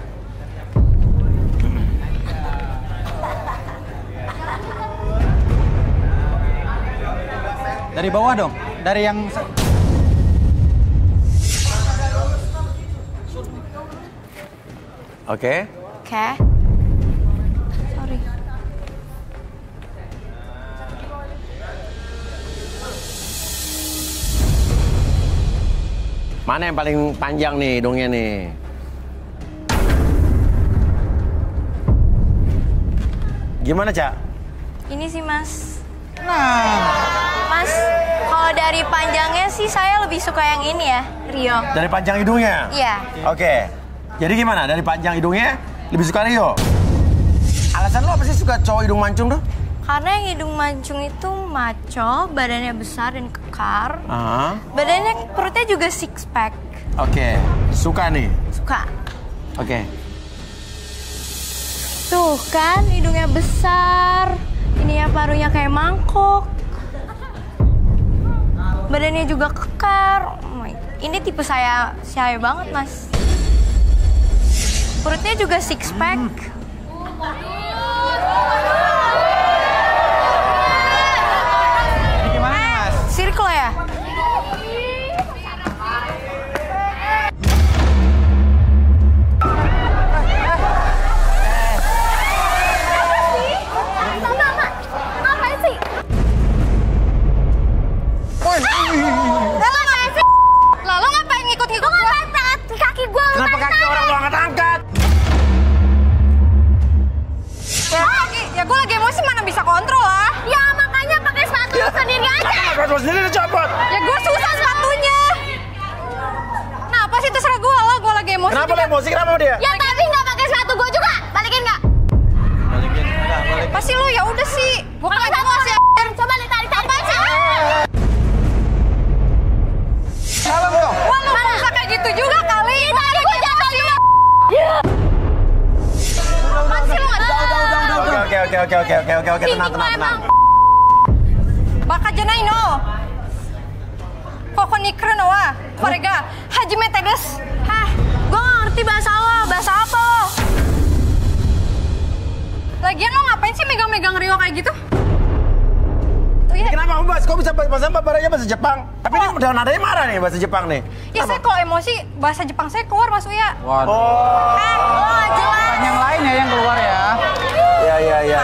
Dari bawah dong. Dari yang Oke. Sorry. Mana yang paling panjang nih hidungnya nih? Gimana, Cak? Ini sih, Mas. Mas, kalau dari panjangnya sih saya lebih suka yang ini ya, Rio. Dari panjang hidungnya? Iya. Oke. Jadi gimana? Dari panjang hidungnya lebih suka Rio? Alasan lo apa sih suka cowok hidung mancung tuh? Karena yang hidung mancung itu maco, badannya besar dan kekar. Badannya, perutnya juga six pack. Oke. Suka nih? Suka. Oke. Tuh kan, hidungnya besar. Ininya parunya kayak mangkok. Badannya juga kekar. Ini tipe saya banget, Mas. Perutnya juga six pack. Ini gimana nih, Mas? Circle ya? Ngapain sih? Lo ngapain ngikut-ngikut gue? Kaki gue Kenapa kaki orang lo angkat-angkat? Ya gue lagi emosi, mana bisa kontrol lah. Ya makanya pakai sepatu sendiri aja. Sepatu sendiri dicopot. Ya gue susah sepatunya. Nah apa sih, terserah gue lah, gue lagi emosi. Kenapa lo emosi? Kenapa dia? Ya tapi nggak pakai sepatu gue juga. Balikin nggak? Balikin. Pasti lu ya udah sih. Gue kan Pakai emosi. Coba tarik. Apaan sih? Salam dong. Wah lu nggak bisa kayak gitu juga kali. Tadi gue jatuh juga. Apaan sih lu nggak? Oke, tenang. Baka janay no. Koko ni kreno wa. Korega. Hajime desu. Hah, gue nggak ngerti bahasa lo. Bahasa apa lo? Lagian lo ngapain sih megang-megang Rio kayak gitu? Tuh Uya. Kenapa Mbak? Kok bisa bahasa Jepang? Tapi ini udah nadanya marah nih bahasa Jepang nih. Ya saya kalau emosi bahasa Jepang saya keluar Mas Uya. Waduh. Oh, jelas. Bukan yang lain ya yang keluar ya. Ya.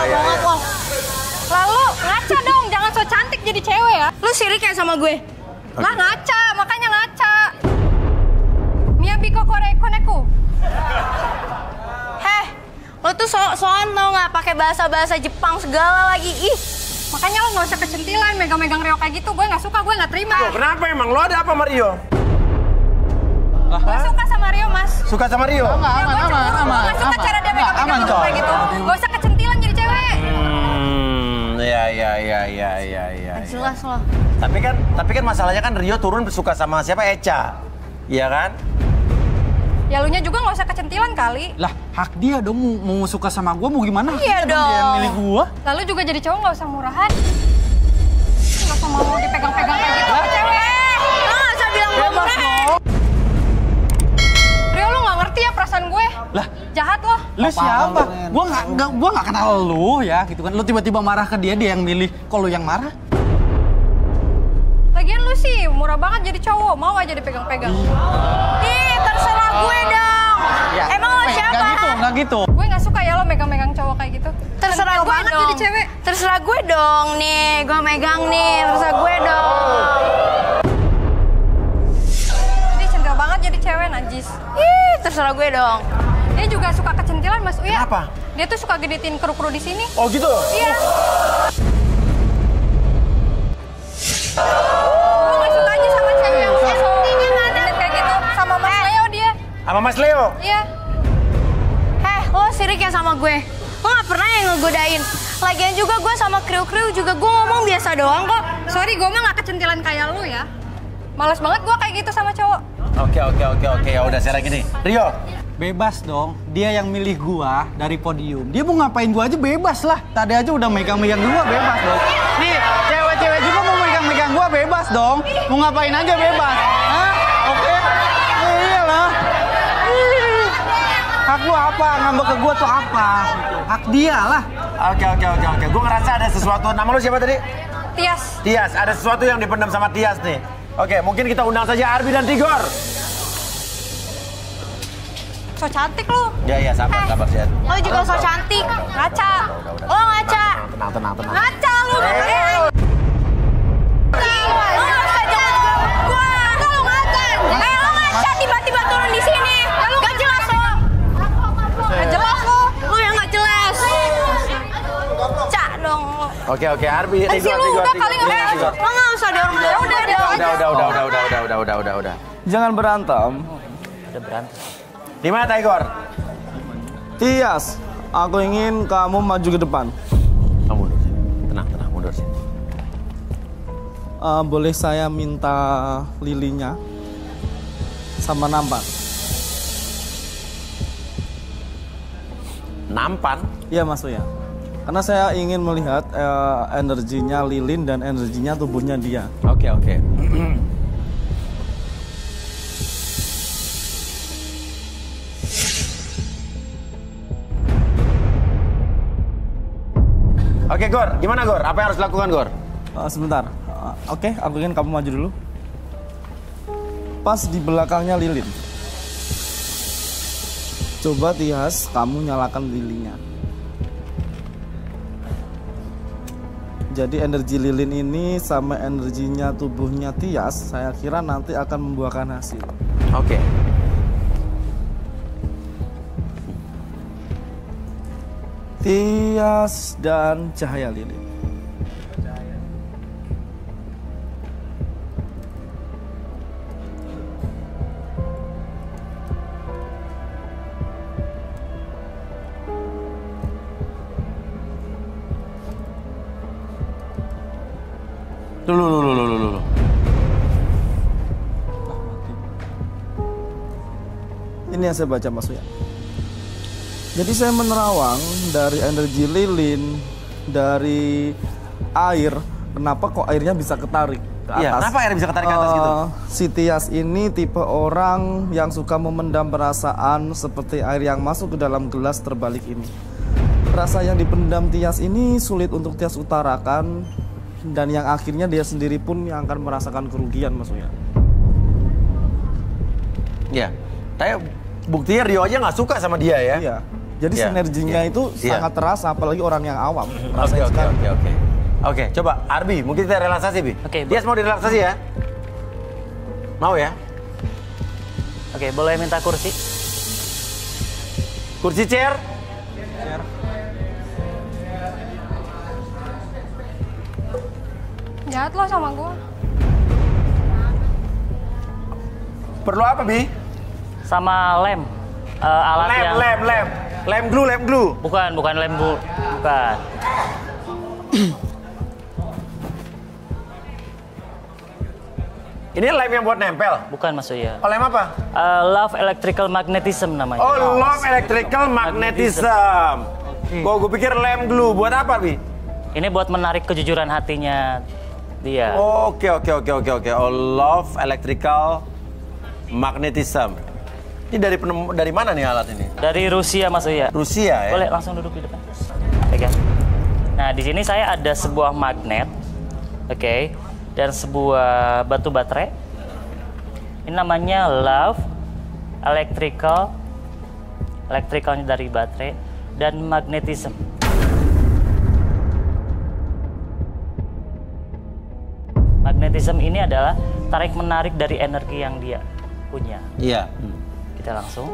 Banget loh. Lalu ngaca dong, jangan so cantik jadi cewek ya. Lu sirik kayak sama gue. Lah ngaca, makanya ngaca. Miyabiko koneku. Heh, lo tuh soan tau nggak pakai bahasa Jepang segala lagi. Ih, makanya lo nggak usah kecentilan megang-megang Rio kayak gitu. Gue nggak suka, gue nggak terima. Loh, kenapa emang? Lo ada apa sama Rio? Gue suka sama Rio, Mas. Suka sama Rio? Gue nggak suka cara dia megang-megang gue kayak gitu. Gak usah kecentilan jadi cewek. Ya. Jelas loh. Tapi kan masalahnya kan Rio turun suka sama siapa? Echa. Iya kan? Ya lunya juga nggak usah kecentilan kali. Lah, hak dia dong mau suka sama gue mau gimana? Iya dong. Dia yang milih gue. Lalu juga jadi cowok nggak usah murahan. Nggak usah mau dipegang-pegang kayak gitu ke cewek. Lo nggak usah bilang gue murahan. Rio, lo nggak ngerti ya perasaan gue. Lah, jahat lo. Lu siapa? Gua nggak kenal lu ya, gitu kan. Lu tiba-tiba marah ke dia yang milih. Kok lu yang marah? Lagian lu sih murah banget jadi cowok, mau aja dipegang-pegang. Ih, terserah gue dong. Ya, Emang lo siapa? Nggak gitu. Gue nggak suka ya lo megang-megang cowok kayak gitu. Terserah gue dong. Jadi cewek. Terserah gue dong nih, gue megang nih. Terserah gue dong. Jadi centil banget jadi cewek najis. Ih, terserah gue dong. Dia juga suka kecentilan Mas Uya. Kenapa? Dia tuh suka gedetin kru-kru di sini. Oh gitu? Iya. Gue gak suka aja sama cewek yang genit kayak gitu. Sama Mas Leo dia. Sama Mas Leo? Iya. Lo sirik ya sama gue. Lo gak pernah yang ngegodain. Lagian juga gue sama kru-kru juga gue ngomong biasa doang kok. Sorry, gue mah gak kecentilan kayak lu ya. Males banget gue kayak gitu sama cowok. Oke. Ya udah sekarang gini. Rio. Bebas dong, dia yang milih gua dari podium. Dia mau ngapain gua aja bebas lah. Tadi aja udah megang-megang gua, bebas dong. Nih, cewek-cewek juga mau megang-megang gua, bebas dong. Mau ngapain aja bebas. Hah? Oke? Iyalah. Hak lu apa? Ngambek ke gua tuh apa? Hak dia lah. Oke. Gua ngerasa ada sesuatu. Nama lu siapa tadi? Tias. Ada sesuatu yang dipendam sama Tias nih. Oke, mungkin kita undang saja Arbi dan Tigor. So cantik lu. Ya, sabar sih. Lo juga so cantik. Ngaca. Lo ngaca. Tenang. Ngaca lu. Lo ngaca jangan gua. Lo ngaca. Lo ngaca tiba-tiba turun di sini. Gak jelas lo. Gak jelas lo. Lo yang gak jelas. Cak dong. Oke, Arbi, Tigor. Udah kali nggak. Lo nggak usah dorong. Udah. Jangan berantem. Udah berantem. Di mana Tigor? Tias, aku ingin kamu maju ke depan. Kamu mundur sini. Tenang, mundur sini. Boleh saya minta lilinya sama nampan? Nampan? Iya Mas Uya. Karena saya ingin melihat energinya lilin dan energinya tubuhnya dia. Oke. Oke, Gor. Gimana, Gor? Apa yang harus dilakukan, Gor? Sebentar. Oke, aku ingin kamu maju dulu. Pas di belakangnya lilin. Coba Tias, kamu nyalakan lilinnya. Jadi energi lilin ini sama energinya tubuhnya Tias, saya kira nanti akan membuahkan hasil. Oke. Tias dan cahaya lilin. Dulu. Ini yang saya baca Mas Uya. Jadi saya menerawang dari energi lilin, dari air. Kenapa kok airnya bisa ketarik ke atas? Iya, kenapa airnya bisa ketarik ke atas gitu? Si Tias ini tipe orang yang suka memendam perasaan seperti air yang masuk ke dalam gelas terbalik ini. rasa yang dipendam Tias ini sulit untuk Tias utarakan, dan yang akhirnya dia sendiri pun yang akan merasakan kerugian, Mas Uya. Ya, tapi buktinya Rio aja nggak suka sama dia ya. Iya. Jadi sinerginya itu sangat terasa, apalagi orang yang awam. Oke, coba Arbi, mungkin kita relaksasi, Bi. Dia mau direlaksasi ya? Mau ya? Oke, boleh minta kursi? Kursi chair? Jahat lo sama gue. Perlu apa, Bi? Sama lem. Alat yang... Lem glue. Bukan lem glue. Bukan. Ini lem yang buat nempel? Bukan, Mas Uya. Oh, lem apa? Love Electrical Magnetism namanya. Oh, Love Electrical Magnetism. Gue pikir lem glue. Buat apa, Bi? Ini buat menarik kejujuran hatinya dia. Oh, oke. Oh, Love Electrical Magnetism. Ini dari mana nih alat ini? Dari Rusia, Mas Uya. Rusia ya? Boleh langsung duduk di depan. Oke. Nah, di sini saya ada sebuah magnet. Oke. Dan sebuah batu baterai. Ini namanya Love Electricalnya dari baterai dan magnetism. Magnetism ini adalah tarik menarik dari energi yang dia punya. Iya. Kita langsung.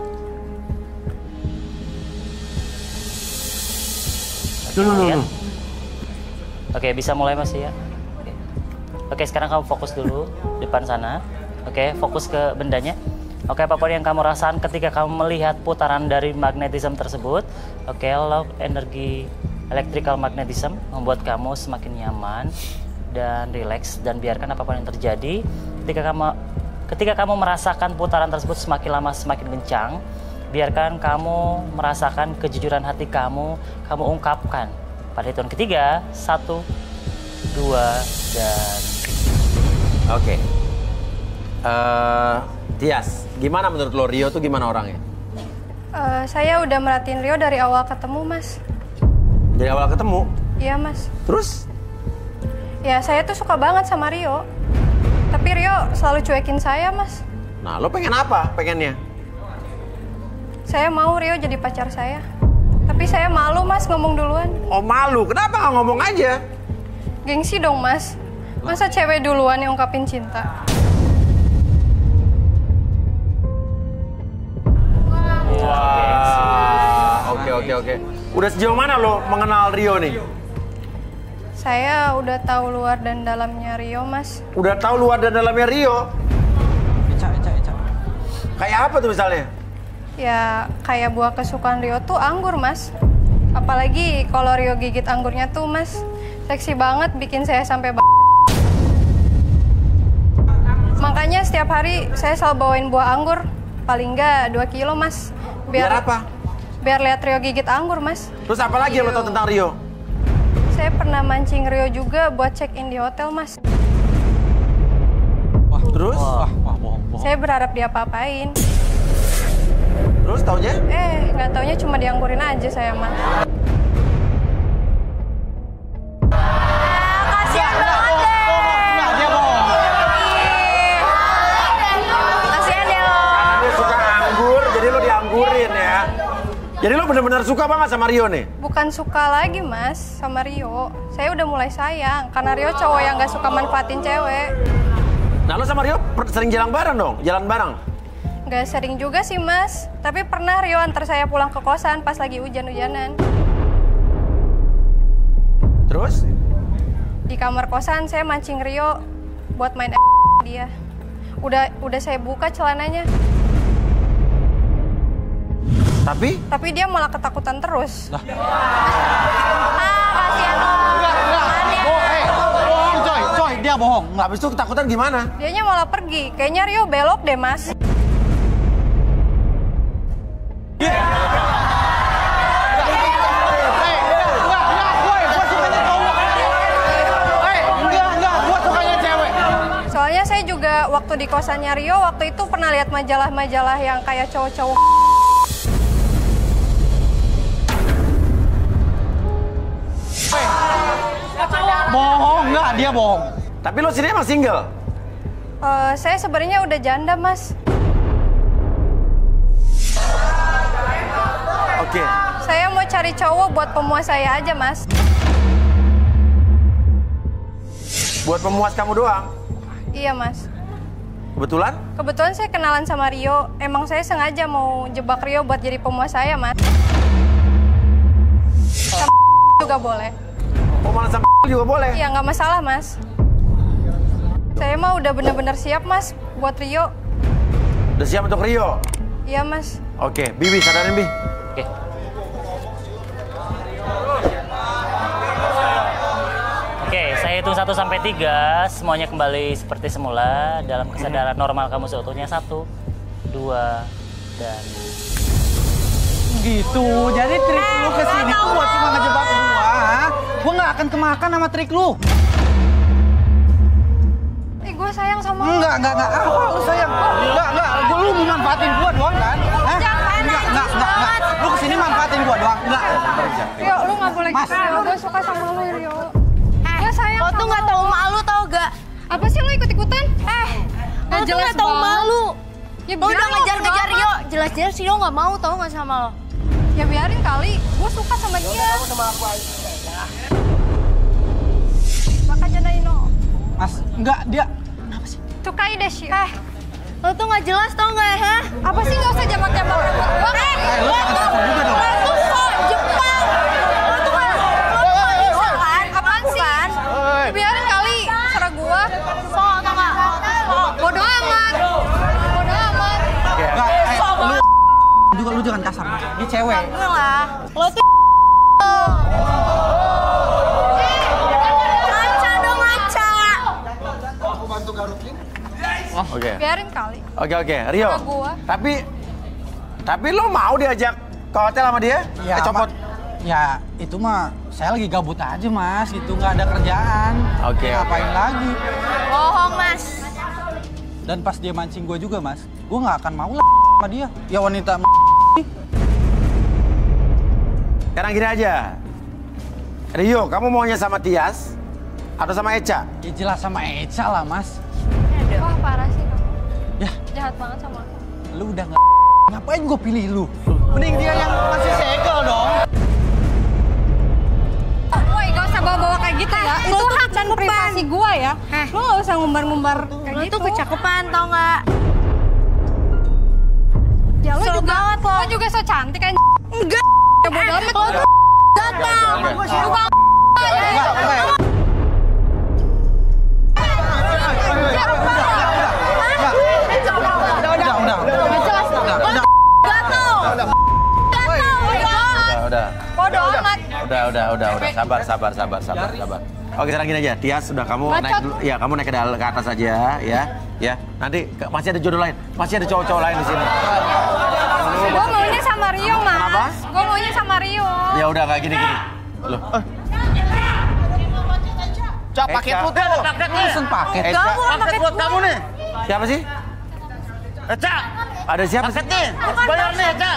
Dulu. Oke, bisa mulai, Mas ya. Oke, sekarang kamu fokus dulu depan sana. Oke, fokus ke bendanya. Oke, apapun yang kamu rasakan ketika kamu melihat putaran dari magnetism tersebut. Oke, love energi electrical magnetism membuat kamu semakin nyaman dan rileks, dan biarkan apapun yang terjadi. Ketika kamu merasakan putaran tersebut semakin lama semakin kencang, biarkan kamu merasakan kejujuran hati kamu ungkapkan. Pada hitungan ketiga, 1, 2, dan... Oke. Tias, gimana menurut lo Rio tuh gimana orangnya? Saya udah merhatiin Rio dari awal ketemu, Mas. Dari awal ketemu? Iya, Mas. Terus? Ya, saya tuh suka banget sama Rio. Tapi Rio selalu cuekin saya, Mas. Nah, lo pengen apa? Pengennya? Saya mau Rio jadi pacar saya. Tapi saya malu, Mas, ngomong duluan. Oh, malu? Kenapa nggak ngomong aja? Gengsi dong, Mas. Masa cewek duluan yang ungkapin cinta? Wah, oke. Udah sejauh mana lo mengenal Rio nih? Saya udah tahu luar dan dalamnya Rio, Mas. Udah tahu luar dan dalamnya Rio? Eca. Kayak apa tuh misalnya? Ya, kayak buah kesukaan Rio tuh anggur, Mas. Apalagi kalau Rio gigit anggurnya tuh, Mas. Seksi banget, bikin saya sampai Makanya setiap hari saya selalu bawain buah anggur. Paling nggak 2 kilo, Mas. Biar apa? Biar lihat Rio gigit anggur, Mas. Terus apa lagi yang lo tahu tentang Rio? Saya pernah mancing Rio juga buat check-in di hotel, Mas. Wah, terus? Wah, bohong. Saya berharap dia apa-apain. Terus taunya? Nggak taunya cuma dianggurin aja saya, Mas. Kasihan banget deh. Dia bohong. Kasihan deh lo. Karena dia suka anggur, jadi lo dianggurin ya. Jadi lo benar-benar suka banget sama Rio nih? Bukan suka lagi, Mas, sama Rio. Saya udah mulai sayang, karena Rio cowok yang nggak suka manfaatin cewek. Nah, lo sama Rio sering jalan bareng dong? Jalan bareng? Nggak sering juga sih, Mas. Tapi pernah Rio antar saya pulang ke kosan pas lagi hujan-hujanan. Terus? Di kamar kosan saya mancing Rio buat main dia. Udah saya buka celananya. Tapi dia malah ketakutan terus. Lah. Kasihan lo. Bohong, coy, dia bohong. Nggak, habis itu ketakutan gimana? Dianya malah pergi. Kayaknya Rio belok deh, Mas. Soalnya saya juga waktu di kosannya Rio, waktu itu pernah lihat majalah-majalah yang kayak cowok-cowok. Bohong, enggak, dia bohong. Tapi lo sini emang single? Saya sebenarnya udah janda, Mas. Oke. Saya mau cari cowok buat pemuas saya aja, Mas. Buat pemuas kamu doang? Iya, Mas. Kebetulan? Kebetulan saya kenalan sama Rio. Emang saya sengaja mau jebak Rio buat jadi pemuas saya, Mas. Sama juga boleh. Oh, malah sama juga boleh? Iya, nggak masalah, Mas. Saya mah udah bener-bener siap, Mas, buat Rio. Udah siap untuk Rio? Iya, Mas. Oke, Bibi, sadarin, Bi. Oke. Oke, saya hitung 1 sampai 3, semuanya kembali seperti semula dalam kesadaran normal kamu seutuhnya. 1, 2, dan... Gitu, jadi trik lu kesini tuh buat cuma ngejebak gua. Gua nggak akan kemakan sama trik lu. Gue sayang sama lu. Enggak. Apa lu sayang? Enggak. Lu mau manfaatin gua doang kan? Enggak. Lu kesini manfaatin gua doang. Enggak. Rio, lu nggak boleh gitu. Gue suka sama lu, Rio. Gue sayang Lo tuh nggak tahu malu tau gak? Apa sih lo ikut-ikutan? Lo tuh nggak tahu malu. Ya, Lo udah biarin ngejar-ngejar kenapa? Rio. Jelas-jelas Rio nggak mau tau nggak sama lo. Ya biarin kali. Gue suka sama dia. Sama aku aja. Maka Janaino. Mas, enggak dia. Tukai deh sih. Lo tuh nggak jelas tau nggak ya? Apa sih nggak usah jambak-jambak rambut gue? Lo jangan takut juga dong. Lo tuh sok Jepang. Lo tuh nggak bisa kan? Apaan sih? Ya, biarin kali. Serah gue. Sok tau nggak? Bodoh amat. Bodoh amat. Enggak, lu jangan kasar. Dia cewek. Enggak lah. Lo tuh ngaca dong, ngaca. Aku bantu garukin. Oke. Biarin kali. Oke, Rio. Serah gua. Tapi lo mau diajak ke hotel sama dia? Ya, Copot? Ya, itu mah saya lagi gabut aja, Mas. Itu nggak ada kerjaan. Oke. Ngapain lagi? Bohong, Mas. Dan pas dia mancing gue juga, Mas. Gue nggak akan mau lah sama dia. Ya wanita Sekarang gini aja. Rio, kamu maunya sama Tias atau sama Eca? Ya jelas sama Eca lah, Mas. Wah, parah sih kamu. Ya. Jahat banget sama aku. Lu udah ngapain gue pilih lu? Mending dia yang masih segel dong. Woi, gak usah bawa-bawa kayak gitu ya. Itu hak dan privasi gua ya. Lu gak usah ngumbar-ngumbar kayak Lo gitu. tuh kecakepan tau nggak? Ya lu So juga, banget lo. lu juga so cantik kan. Enggak. Ya bodo amat. Lo tuh gatal. Lu bang. Udah. Bodo amat. Udah. Sabar. Oke, sekarang gini aja. Tias, sudah kamu Bacot. naik dulu. Ya, kamu naik ke atas aja, ya. Ya. Nanti masih ada jodoh lain. Masih ada cowok-cowok lain di sini. Gua maunya sama Rio, Mas. Kenapa? Gua maunya sama Rio. Ya udah kayak gini. Loh. Cak, paket Eca. buat kamu. Paket nih. Pesen paket. Eca. Paket buat kamu nih. Siapa sih? Eca. Ada siapa Paket sih? nih. Bayar nih, Eca.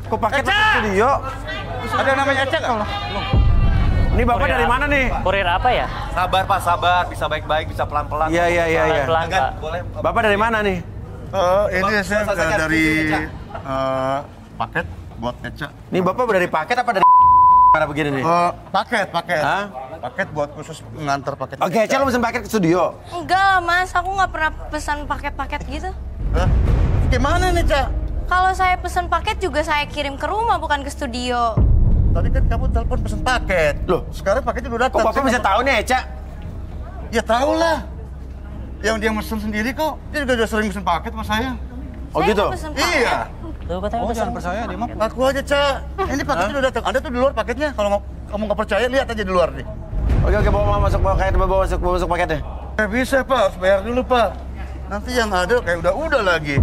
Kok paket Eca. masuk studio? Ada yang namanya Eca nggak? Ini Bapak dari mana nih? Kurir apa ya? Sabar Pak, sabar. Bisa baik-baik, bisa pelan-pelan. Iya. Pelan-pelan, Kan, Pak. boleh. Bapak dari mana nih? Ini saya selesaikan dari sini, paket buat Eca. Nih Bapak dari paket apa dari mana begini nih? Paket. Hah? Paket buat khusus mengantar paket. Oke, Eca lo pesen paket ke studio. Enggak lah, Mas. Aku nggak pernah pesan paket-paket gitu. Hah? Gimana nih, Ca? Kalau saya pesen paket juga saya kirim ke rumah, bukan ke studio. Tadi kan kamu telepon pesen paket. Loh, sekarang paketnya udah kok datang. Bapak bisa tahu nih Eca? Ya tahu lah. Yang dia mesen sendiri kok. Dia juga udah sering mesen paket sama saya. Oh gitu? Iya. Tuh, katanya Oh, pesan jangan percaya dia mah. Aku aja, Ca. Ini paketnya udah datang. Ada tuh di luar paketnya. Kalau kamu nggak percaya, lihat aja di luar nih. Oke, bawa masuk paketnya. Nggak bisa, Pak. Harus bayar dulu, Pak. Nanti yang ada kayak udah lagi.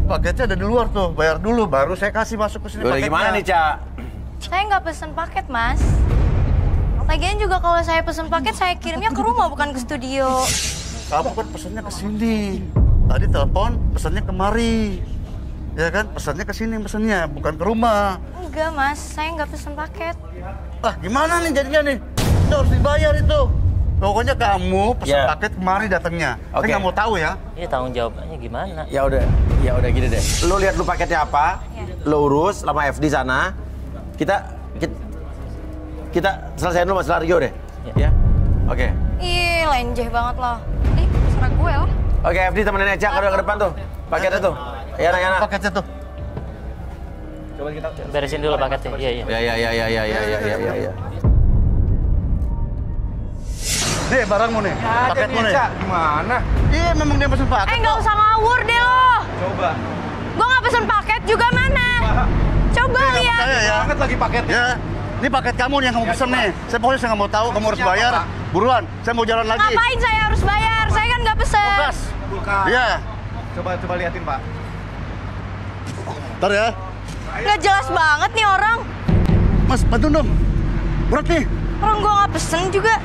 Paketnya ada di luar tuh. Bayar dulu, baru saya kasih masuk ke sini Udah paketnya. gimana nih, Ca? Saya nggak pesen paket, Mas. Lagian juga kalau saya pesen paket, saya kirimnya ke rumah, bukan ke studio. Kamu kan pesennya ke sini. Tadi telepon, pesennya kemari. Ya kan, pesannya ke sini pesannya, bukan ke rumah. Enggak mas, saya nggak pesen paket. Ah, gimana nih jadinya nih? Itu harus dibayar itu. Pokoknya kamu pesen paket kemari datangnya. Saya nggak mau tahu ya. Ini tanggung jawabnya gimana? Ya udah gini deh. Lu lihat lu paketnya apa? Lu urus sama FD sana. Kita selesaiin dulu masalah Rio deh. Ya. Oke. Ih, lenjeh banget loh. Ih, terserah gue lah. Oke, FD temenin Eca ke depan tuh. Paketnya tuh. Yana. Paketnya tuh. Coba kita beresin dulu paketnya. Iya. Ya. Nih, barangmu nih. Paketmu nih. Gimana? Iya, memang dia pesen paket. Nggak usah ngawur deh lo. Coba. Gue nggak pesen paket juga mana? Coba lihat. Saya ya. Banget lagi paketnya. Ya. Ini paket kamu nih yang kamu pesen nih. Saya nggak mau tahu, kamu harus bayar. Buruan, saya mau jalan lagi. Ngapain saya harus bayar? Saya kan nggak pesen. Kulkas. Iya. Coba liatin, Pak. Ntar ya. Nggak jelas banget nih orang. Mas, bantu dong. Berat nih. Orang gue nggak pesen juga.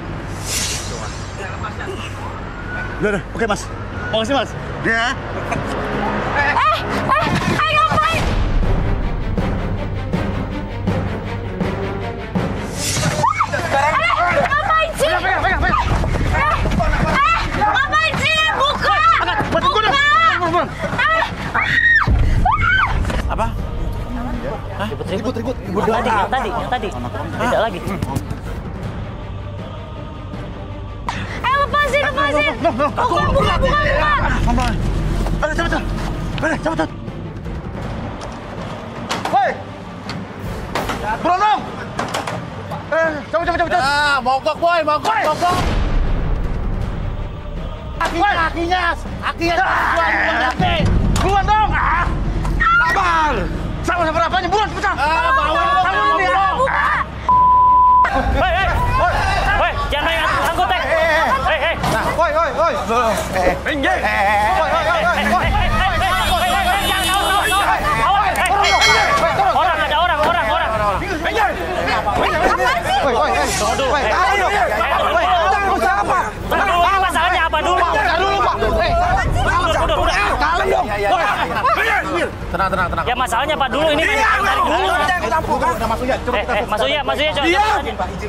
Udah. Oke, Mas. Makasih, Mas. Ya. Ngapain? Ngapain sih? Ngapain sih? Buka! Apa? Ribut. Yang tadi. Beda lagi. Lepasin. Buka. Cepetan. Woi! Bronong! Cepet. Mogok boy, mogok. Akinya. Buruan dong! Sabar! Sama berapanya? Buruan, cepetan! Hei, jangan main angkut, Hei. Woi. Minggir. Orang. Masalahnya apa dulu? Kalem dong. Tenang. Ya masalahnya apa dulu ini dari dulu. Mas Uya coba. Izin,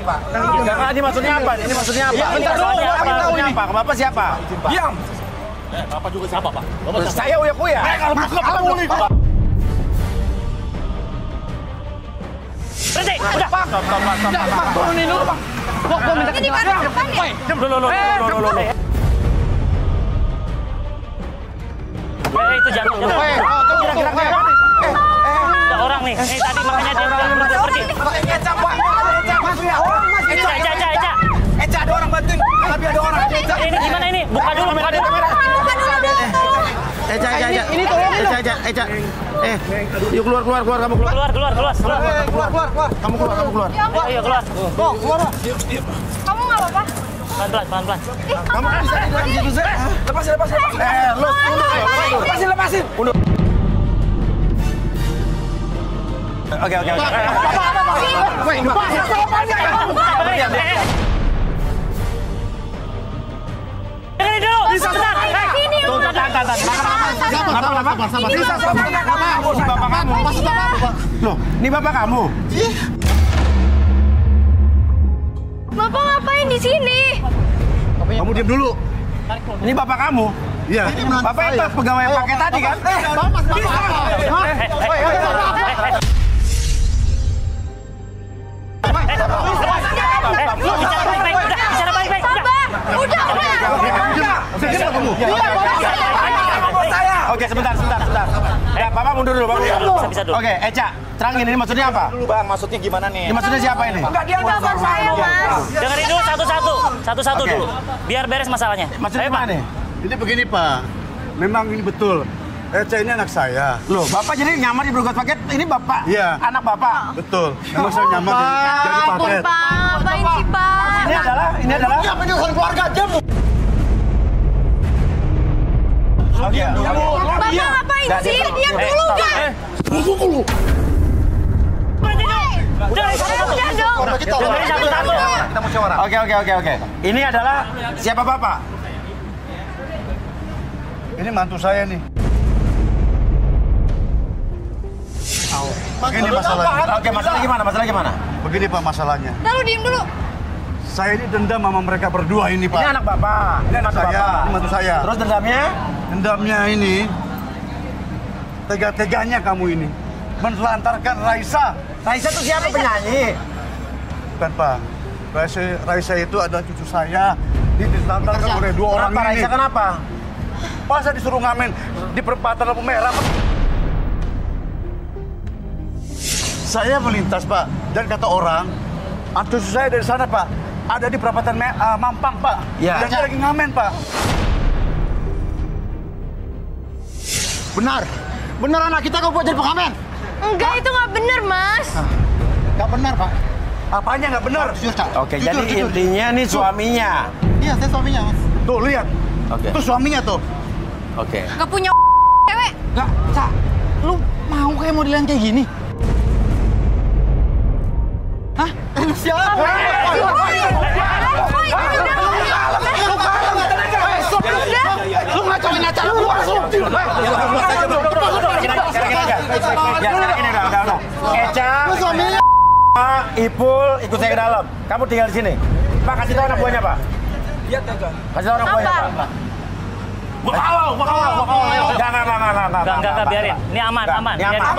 Pak. Ini maksudnya apa? Bentar dulu. Bapak siapa? Diam. Bapak juga siapa, Pak? Saya Uya. Kalau buka dulu, Pak. Berhenti, udah. Pak. Turunin dulu, Pak. Gua minta kejelasan. Diam dulu. Itu jangan. Kira-kira Ada orang nih. Tadi makanya dia udah pergi. Eca, ada orang bantuin. Tapi ada orang. Ini gimana ini? Buka dulu. Eca. Yuk keluar kamu keluar. Keluar. Kamu keluar. Ayo keluar. Keluar. Kamu nggak apa-apa? Pelan-pelan. Kamu kan bisa di dalam situ, Zek. Lepasin. Lepasin. Oke. Dengerin dulu. Sebentar. Loh, ini bapak kamu. Bapak ngapain di sini? Kamu diam dulu. Ini bapak kamu. Iya. Bapak itu pegawai paket tadi kan? Bicara baik-baik. Udah. Oke, sebentar. Bapak mundur dulu, Bisa dulu. Oke, Eca, terangin ini maksudnya apa? Bang, maksudnya gimana nih? Ini maksudnya siapa ini? Bapak saya, Mas. Dengerin dulu satu-satu dulu. Biar beres masalahnya. Maksudnya Ayo, Pak. mana nih? Ini begini, Pak. Memang ini betul. Eca ini anak saya. Loh, bapak jadi nyamar di Brogas Paket, ini bapak? Iya. Anak bapak? Betul. Memang saya nyamar jadi paket. Pak, ngapain sih, Pak? Ini adalah Apa ini urusan keluarga aja, Bu? Oke. Bapak ngapain sih? Diam dulu, Pak. Dulu. Udah, satu-satu. Dengerin satu-satu. Kita musyawarah. Oke. Ini adalah siapa bapak? Ini mantu saya nih. Begini masalahnya. Oke, masalah gimana? Masalah gimana? Begini Pak masalahnya. Udah lu diem dulu. Saya ini dendam sama mereka berdua ini Pak. Ini anak bapak. Ini anak saya, bapak. ini mantu saya. Terus dendamnya? Dendamnya ini tega-teganya kamu ini menelantarkan Raisa. Raisa itu siapa penyanyi? Bukan Pak. Raisa itu adalah cucu saya. Ditelantarkan oleh dua orang Kenapa ini. Raisa kenapa? Masa disuruh ngamen di perempatan lampu merah? Saya melintas Pak, dan kata orang, cucu saya dari sana Pak, ada di perempatan Mampang Pak. Ya. Dan dia lagi ngamen Pak. Benar anak kita kau buat jadi pengamen? Enggak, itu nggak bener, Mas. Nggak benar, Pak. Apanya nggak benar? Oke, jadi intinya nih suaminya. Iya, saya suaminya, Mas. Tuh, lihat. Oke. Itu suaminya tuh. Oke. Nggak punya cewek. Nggak, Cak. Lu mau kayak modelan kayak gini? Hah? Siapa? Lu ngacauin acara gua langsung. Ya, sekarang ini udah. Eca, Pak, Ipul, ikut saya ke dalam. Kamu tinggal di sini. Pak, kasih tahu anak buahnya, Pak. Iya, kasih tahu anak buahnya, Pak. Bakal. Enggak, biarin. Ini aman. Ini aman.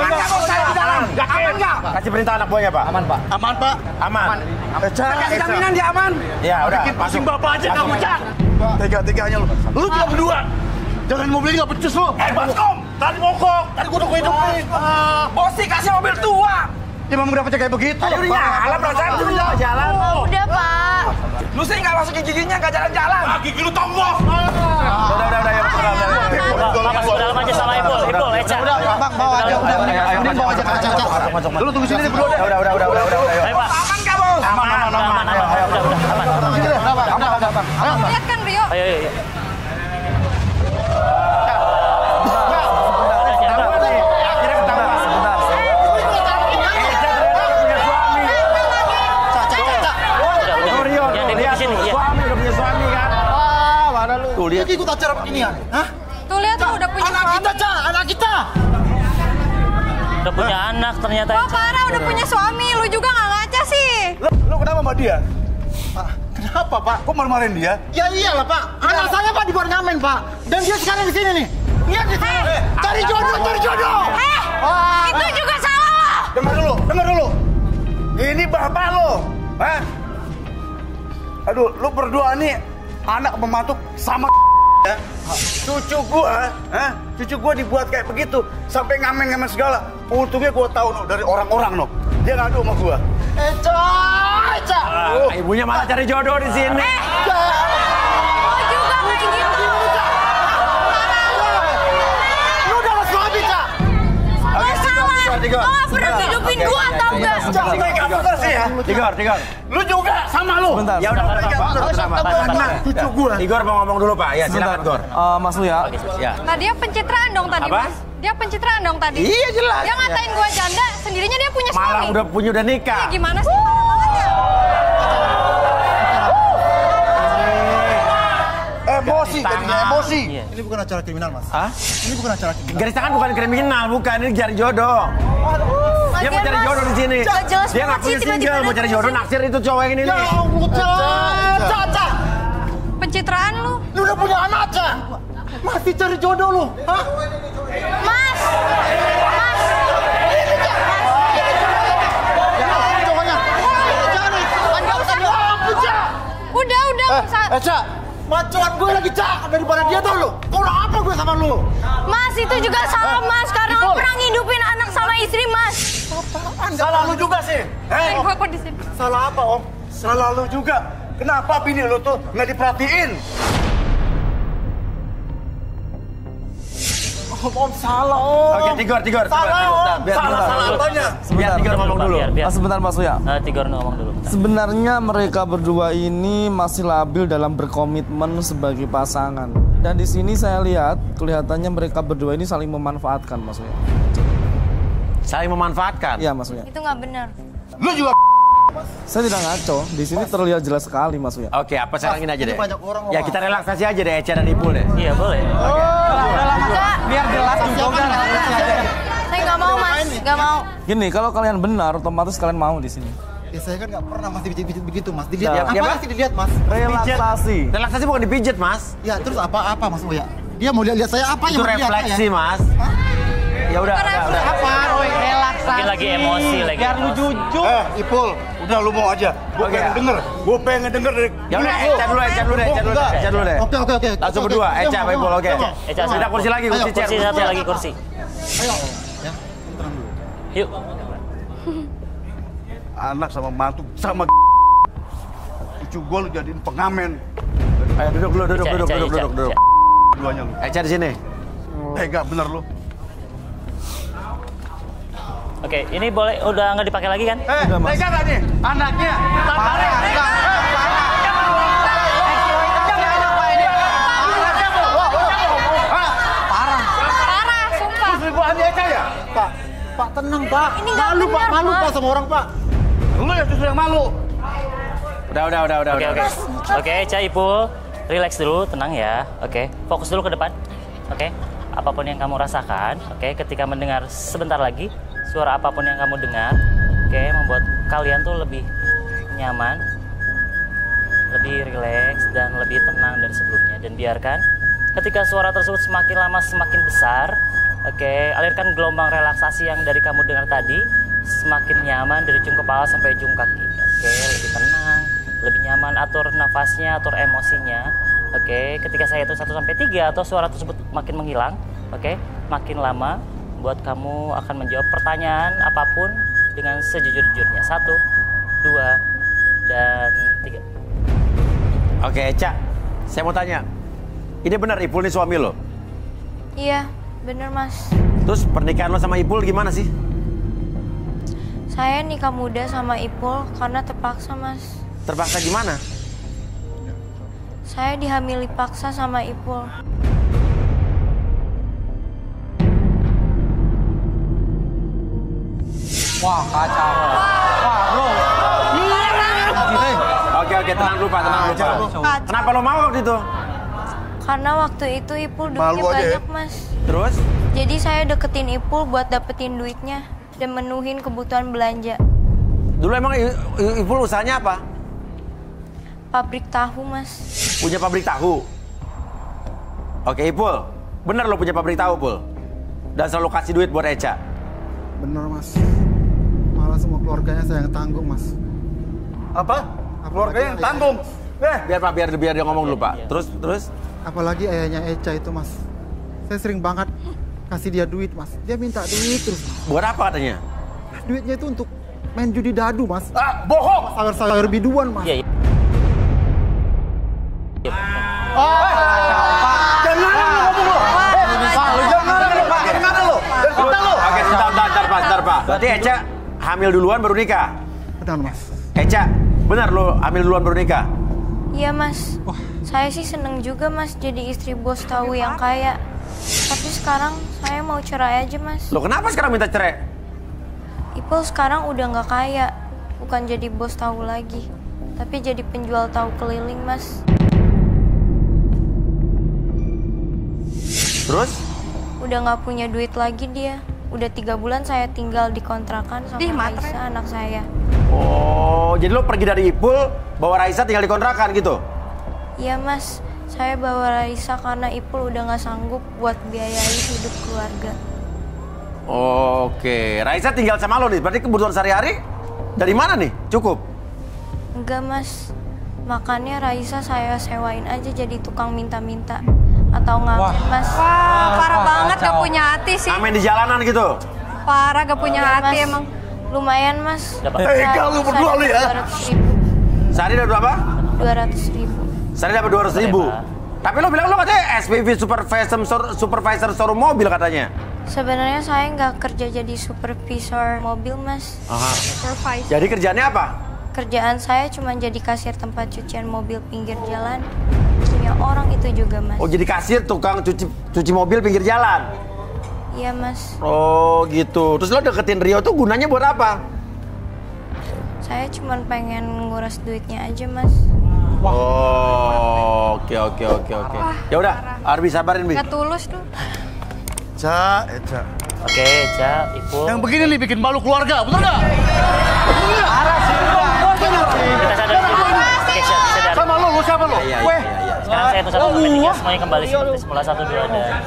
Kasih perintah anak buahnya, Pak. Aman, Pak. Aman, Pak. Aman. Eca, kasih jaminan dia aman. Ya, udah. Bikin pusing bapak aja kamu, Cak. Tega-teganya lu. Lu juga berdua. Jangan mobil nggak becus lu. Baskom, tadi mogok. Tadi gua udah hidupin. Bosi kasih mobil tua. Ya memang udah kayak begitu. Tadi udah nyala, perasaan udah jalan. Udah, Pak. Lu sih nggak masukin giginya, nggak jalan-jalan. Gigi lu tombol. Udah, ya. Pak, masuk ke dalam aja sama Ipul, Eca. Udah, Bang, bawa aja. Udah, bawa aja ke Cak. Lu tunggu sini berdua. Udah. Ayo, Pak. Aman nggak, Bos? Aman. Aman. Lihat kan, Rio? Ayo. Tuh, lihat. Ikut acara beginian. Hah? Tuh lihat tuh udah punya Anak kita, Cak. Anak kita. Udah punya anak ternyata. Wah, parah udah punya suami. Lu juga nggak ngaca sih. Lu kenapa sama dia? Kenapa, Pak? Kok marah-marahin dia? Ya iyalah, Pak. Anak saya, Pak, dibuat ngamen, Pak. Dan dia sekarang di sini nih. Lihat di sini. Cari jodoh. Itu juga salah. Dengar dulu. Ini bapak lo. Hah? Aduh, lu berdua nih anak pembantu sama ya. Cucu gua dibuat kayak begitu sampai ngamen-ngamen segala. Untungnya gua tahu no, dari orang-orang no. Dia ngadu sama gua. Eca. Ibunya malah cari jodoh di sini. Lu juga kayak gitu. Lu udah harus suami, Cak. Gak salah. Lo gak pernah hidupin gua, tau gak? Tigor. Lu juga sama lu. Sebentar. Ya udah, Cucu gua. Tigor mau ngomong dulu, Pak. Ya, silakan, Tigor. Mas Lu ya. Ya. Nah, dia pencitraan dong tadi, Apa? Mas. Dia pencitraan dong tadi. Iya, jelas. Dia ngatain gua janda, sendirinya dia punya suami. Malah udah nikah. Ya gimana sih? Emosi, jadinya emosi. Ini bukan acara kriminal, Mas. Hah? Ini bukan acara kriminal. Garis tangan bukan kriminal, bukan. Ini cari jodoh. Dia mau cari jodoh di sini. Gak jelas Dia banget ngaku sih, single, tiba-tiba mau cari datang jodoh, kesini. naksir itu cowok yang ini. Ya ampun, Cak. Pencitraan lu. Lu udah punya anak, Cak. Masih cari jodoh lu. Hah? Mas. Udah. Cak. Macuan gue lagi, Cak. Daripada dia tau lu. Kurang apa gue sama lu? Mas, itu juga salah, Mas. Karena lo pernah ngidupin anak sama istri, Mas. Salah lu juga sih. Gua kok di sini. Salah apa, Om? Salah lu juga. Kenapa bini lu tuh nggak diperhatiin? Om salah, Om. Oke, Tigor. Salah, Om. Salah apanya? Biar Tigor ngomong dulu. Sebentar, Mas Lu ya. Tigor ngomong dulu. Sebenarnya mereka berdua ini masih labil dalam berkomitmen sebagai pasangan. Dan di sini saya lihat kelihatannya mereka berdua ini saling memanfaatkan, Mas Uya. Saling memanfaatkan? Iya, Mas Uya. Itu nggak benar. Lu juga Saya tidak ngaco. Di sini terlihat jelas sekali, Mas Uya. Oke, apa sekarang ini aja deh. banyak orang, Ya, kita relaksasi aja deh, Eca dan Ipul deh. Iya, boleh. Biar jelas juga. Saya nggak mau mau mas, nggak mau. Gini, kalau kalian benar, otomatis kalian mau di sini. Ya saya kan nggak pernah mas dipijit-pijit begitu mas. Dilihat Ya, apa sih dilihat mas? Relaksasi. Relaksasi bukan dipijet, Mas. Ya terus apa mas Uya? Dia mau lihat saya apa Itu yang mau dilihat refleksi, saya? Mas. Ya udah. Apa, Roy? Relaksasi. Mungkin lagi emosi lagi. Biar lu jujur. Ipul, udah lu mau aja. Gue pengen denger. Gue pengen denger dari. Ya udah, Eca dulu deh. Oke. Langsung berdua, Eca, Pak Ipul, oke. Eca, Kita kursi lagi, kursi chair. Kursi satu lagi kursi. Ayo. Ya, tenang dulu. Yuk. Anak sama mantu sama cucu gue lu jadiin pengamen. Ayo duduk. Duanya lu. Eca di sini. Tega bener lu. Oke, ini boleh udah nggak dipakai lagi kan? Tega gak nih? Anaknya. Tarik. Parah, sumpah. Selingkuhannya Eka ya? Pak tenang pak. Ini nggak Malu pak, benar, malu Pak. pak sama orang pak. Lu ya justru yang malu. Udah. Oke. Oke, Eca, Ipul, relax dulu, tenang ya. Oke, fokus dulu ke depan. Oke, apapun yang kamu rasakan, oke, ketika mendengar sebentar lagi suara apapun yang kamu dengar, oke, membuat kalian tuh lebih nyaman, lebih rileks dan lebih tenang dari sebelumnya. Dan biarkan ketika suara tersebut semakin lama semakin besar, oke, alirkan gelombang relaksasi yang dari kamu dengar tadi semakin nyaman dari ujung kepala sampai ujung kaki. Oke, lebih tenang, lebih nyaman, atur nafasnya, atur emosinya. Oke, ketika saya hitung 1 sampai 3 atau suara tersebut makin menghilang, oke, makin lama buat kamu akan menjawab pertanyaan apapun dengan sejujur-jujurnya. 1, 2, dan 3. Oke, Eca, saya mau tanya. Ini benar Ipul ini suami lo? Iya, bener mas. Terus pernikahan lo sama Ipul gimana sih? Saya nikah muda sama Ipul karena terpaksa mas. Terpaksa gimana? Saya dihamili paksa sama Ipul. Wah, kacau. Wah, bro. Oke, tenang dulu Pak, tenang dulu Pak. Kenapa lo mau waktu itu? Karena waktu itu Ipul duitnya Malu aja ya. banyak mas. Terus? Jadi saya deketin Ipul buat dapetin duitnya dan menuhin kebutuhan belanja. Dulu emang Ipul usahanya apa? Pabrik tahu mas. Punya pabrik tahu? Oke, Ipul, bener lo punya pabrik tahu, Pul? Dan selalu kasih duit buat Eca? Bener mas. Malah semua keluarganya saya yang tanggung mas. Apa? Keluarganya yang tanggung? Biar dia ngomong dulu Pak. Terus? Apalagi ayahnya Eca itu mas. Saya sering banget kasih dia duit mas. Dia minta duit terus. Buat apa katanya? Duitnya itu untuk main judi dadu mas. Bohong! Sayur-sayur biduan mas. Iya. Jangan lu ngomong lu. Pak, lu jangan lu, Pak. Gimana lu? Oke, sebentar Pak. Berarti Eca hamil duluan baru nikah? Benar mas. Eca, benar lo hamil duluan baru nikah? Iya mas. Saya sih seneng juga mas jadi istri bos tahu yang kaya. Tapi sekarang saya mau cerai aja mas. Lo kenapa sekarang minta cerai? Ipul sekarang udah nggak kaya. Bukan jadi bos tahu lagi. Tapi jadi penjual tahu keliling mas. Terus? Udah nggak punya duit lagi dia. Udah 3 bulan saya tinggal di kontrakan sama Raisa anak saya. Oh, jadi lo pergi dari Ipul, bawa Raisa tinggal di kontrakan gitu? Iya mas, saya bawa Raisa karena Ipul udah nggak sanggup buat biayai hidup keluarga. Oke, Raisa tinggal sama lo nih, berarti kebutuhan sehari-hari dari mana nih? Cukup? Enggak mas, makanya Raisa saya sewain aja jadi tukang minta-minta. Atau ngamen mas. Wah, parah banget gak punya hati sih. Ngamen di jalanan gitu? Parah gak punya hati mas. emang. Lumayan mas. Kalau berdua lu ya. Sehari dapat berapa? 200.000. Sehari dapat 200.000. Tapi lo bilang lo katanya SPV supervisor showroom mobil katanya. Sebenarnya saya nggak kerja jadi supervisor mobil mas. Aha. Supervisor. Jadi kerjaannya apa? Kerjaan saya cuma jadi kasir tempat cucian mobil pinggir jalan. Punya orang itu juga mas. Oh jadi kasir tukang cuci mobil pinggir jalan? Iya mas. Oh gitu. Terus lo deketin Rio tuh gunanya buat apa? Saya cuma pengen nguras duitnya aja mas. Oh, oke. Ya udah, Arbi sabarin Bi. Gak tulus tuh. Eca. Oke, Eca, Ipul. Yang begini nih bikin malu keluarga, bener nggak? Parah sih, bener sih. Kita sadar dulu. Oke, sadar. Sama lu siapa lu? Weh. Sekarang saya hitung 1 sampai 3, semuanya kembali seperti semula. 1, 2, dan...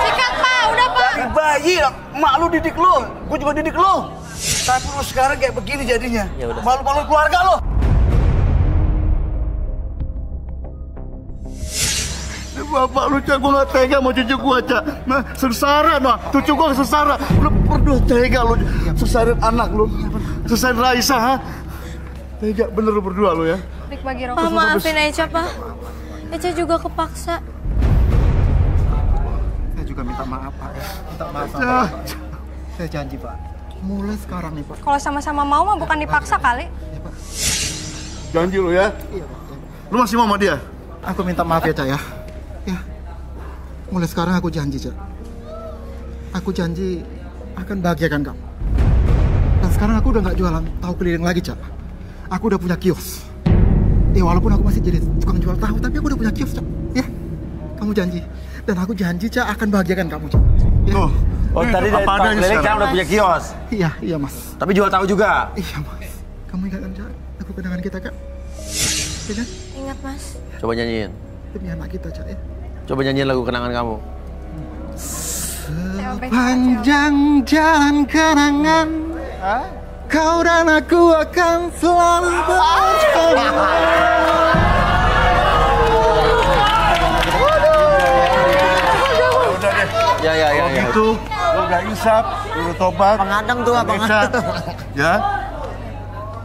Sikat, Pak. Udah, Pak. Dari bayi, mak lu didik lu. Gue juga didik lu. Tapi lu sekarang kayak begini jadinya. Ya udah. Malu-malu keluarga lu. Bapak lu, Cak, gue gak tega mau cucu gue, Cak. Nah, sengsara, nah. Cucu gue sengsara. Lu berdua tega lu. Sengsarin anak lu. Sengsarin Raisa, ha? Tega bener lu berdua lu ya. Rik bagi Pak, maafin Eca, Pak. Eca juga kepaksa. Saya juga minta maaf, Pak. Minta maaf sama Bapak. Saya janji, Pak. Mulai sekarang nih, Pak. Kalau sama-sama mau mah bukan dipaksa kali. Janji lu ya? Iya, Pak. Lu masih mau sama dia? Aku minta maaf ya, Cak, ya. Ya. Mulai sekarang aku janji, Cak. Aku janji akan bahagiakan kamu. Dan sekarang aku udah gak jualan tahu keliling lagi, Cak. Aku udah punya kios. Ya walaupun aku masih jadi tukang jual tahu, tapi aku udah punya kios, Cak. Ya. Kamu janji. Dan aku janji, Cak, akan bahagiakan kamu, Cak. Ya. Oh, tadi dari tukang keliling sekarang udah punya kios. Iya, iya, Mas. Tapi jual tahu juga. Iya, Mas. Kamu ingat kan, Cak? Aku kenangan kita, Kak. Iya kan? Ingat, Mas. Coba nyanyiin. Demi anak kita, Cak, ya. Coba nyanyiin lagu kenangan kamu. Sepanjang jalan kenangan, kau dan aku akan selalu bersama. Ya. Gitu, lu udah insaf, lu udah tobat. Pengadang tuh apa? Ya.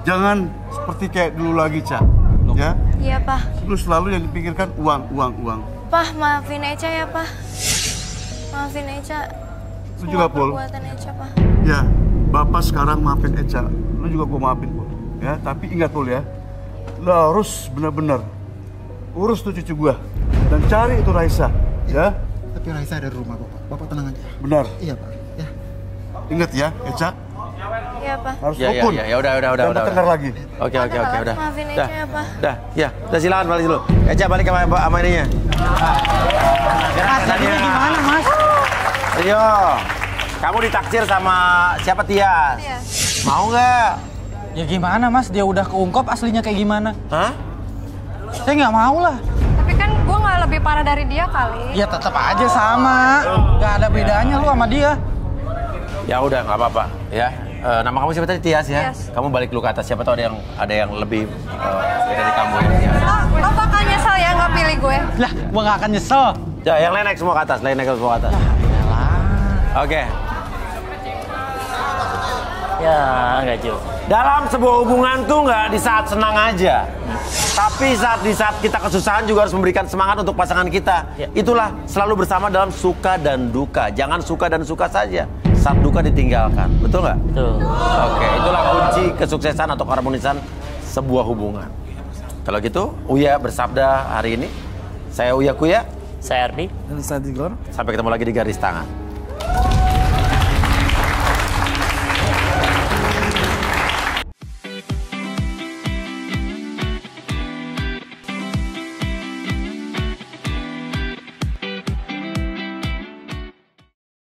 Jangan seperti kayak dulu lagi, Cak. Ya. Iya, Pak. Lu selalu yang dipikirkan uang. Pak, maafin Eca ya, Pak. Maafin Eca. Lu juga, Pul. Perbuatan Eca, Pak. Ya, Bapak sekarang maafin Eca. Lu juga gua maafin, Pul. Ya, tapi ingat, Pul, ya. Lu harus benar-benar urus tuh cucu gua dan cari itu Raisa, ya. Tapi Raisa ada di rumah, Bapak. Bapak tenang aja. Benar. Iya, Pak. Ya. Ingat ya, Eca. Iya, Pak. Harus Ya, rukun. ya, udah. Jangan bertengkar lagi. Oke, udah. Maafin Eca ya, Pak. Udah silakan balik dulu. Eca balik sama ininya. Jadinya gimana, Mas? Ayo, kamu ditaksir sama siapa, Tias? Mau nggak? Ya gimana, Mas? Dia udah keungkap aslinya kayak gimana? Hah? Saya nggak mau lah. Tapi kan gue nggak lebih parah dari dia kali. Ya tetap aja sama. Nggak ada bedanya lu sama dia. Ya udah, nggak apa-apa, ya. Nama kamu siapa tadi? Tias ya? Tias. Kamu balik dulu ke atas, siapa tahu ada yang lebih dari kamu ya. Tias. Lo bakal nyesel ya nggak pilih gue. Lah, gua nggak akan nyesel. Ya, yang lain naik semua ke atas, semua ke atas. Oke. Ya, enggak Jo. Dalam sebuah hubungan tuh nggak di saat senang aja. Tapi di saat kita kesusahan juga harus memberikan semangat untuk pasangan kita. Ya. Itulah selalu bersama dalam suka dan duka. Jangan suka dan suka saja. Saat duka ditinggalkan. Betul nggak? Betul. Oke, itulah kunci kesuksesan atau keharmonisan sebuah hubungan. Kalau gitu, Uya bersabda hari ini. Saya Uya Kuya. Saya Ardi. Dan saya Tigor. Sampai ketemu lagi di Garis Tangan.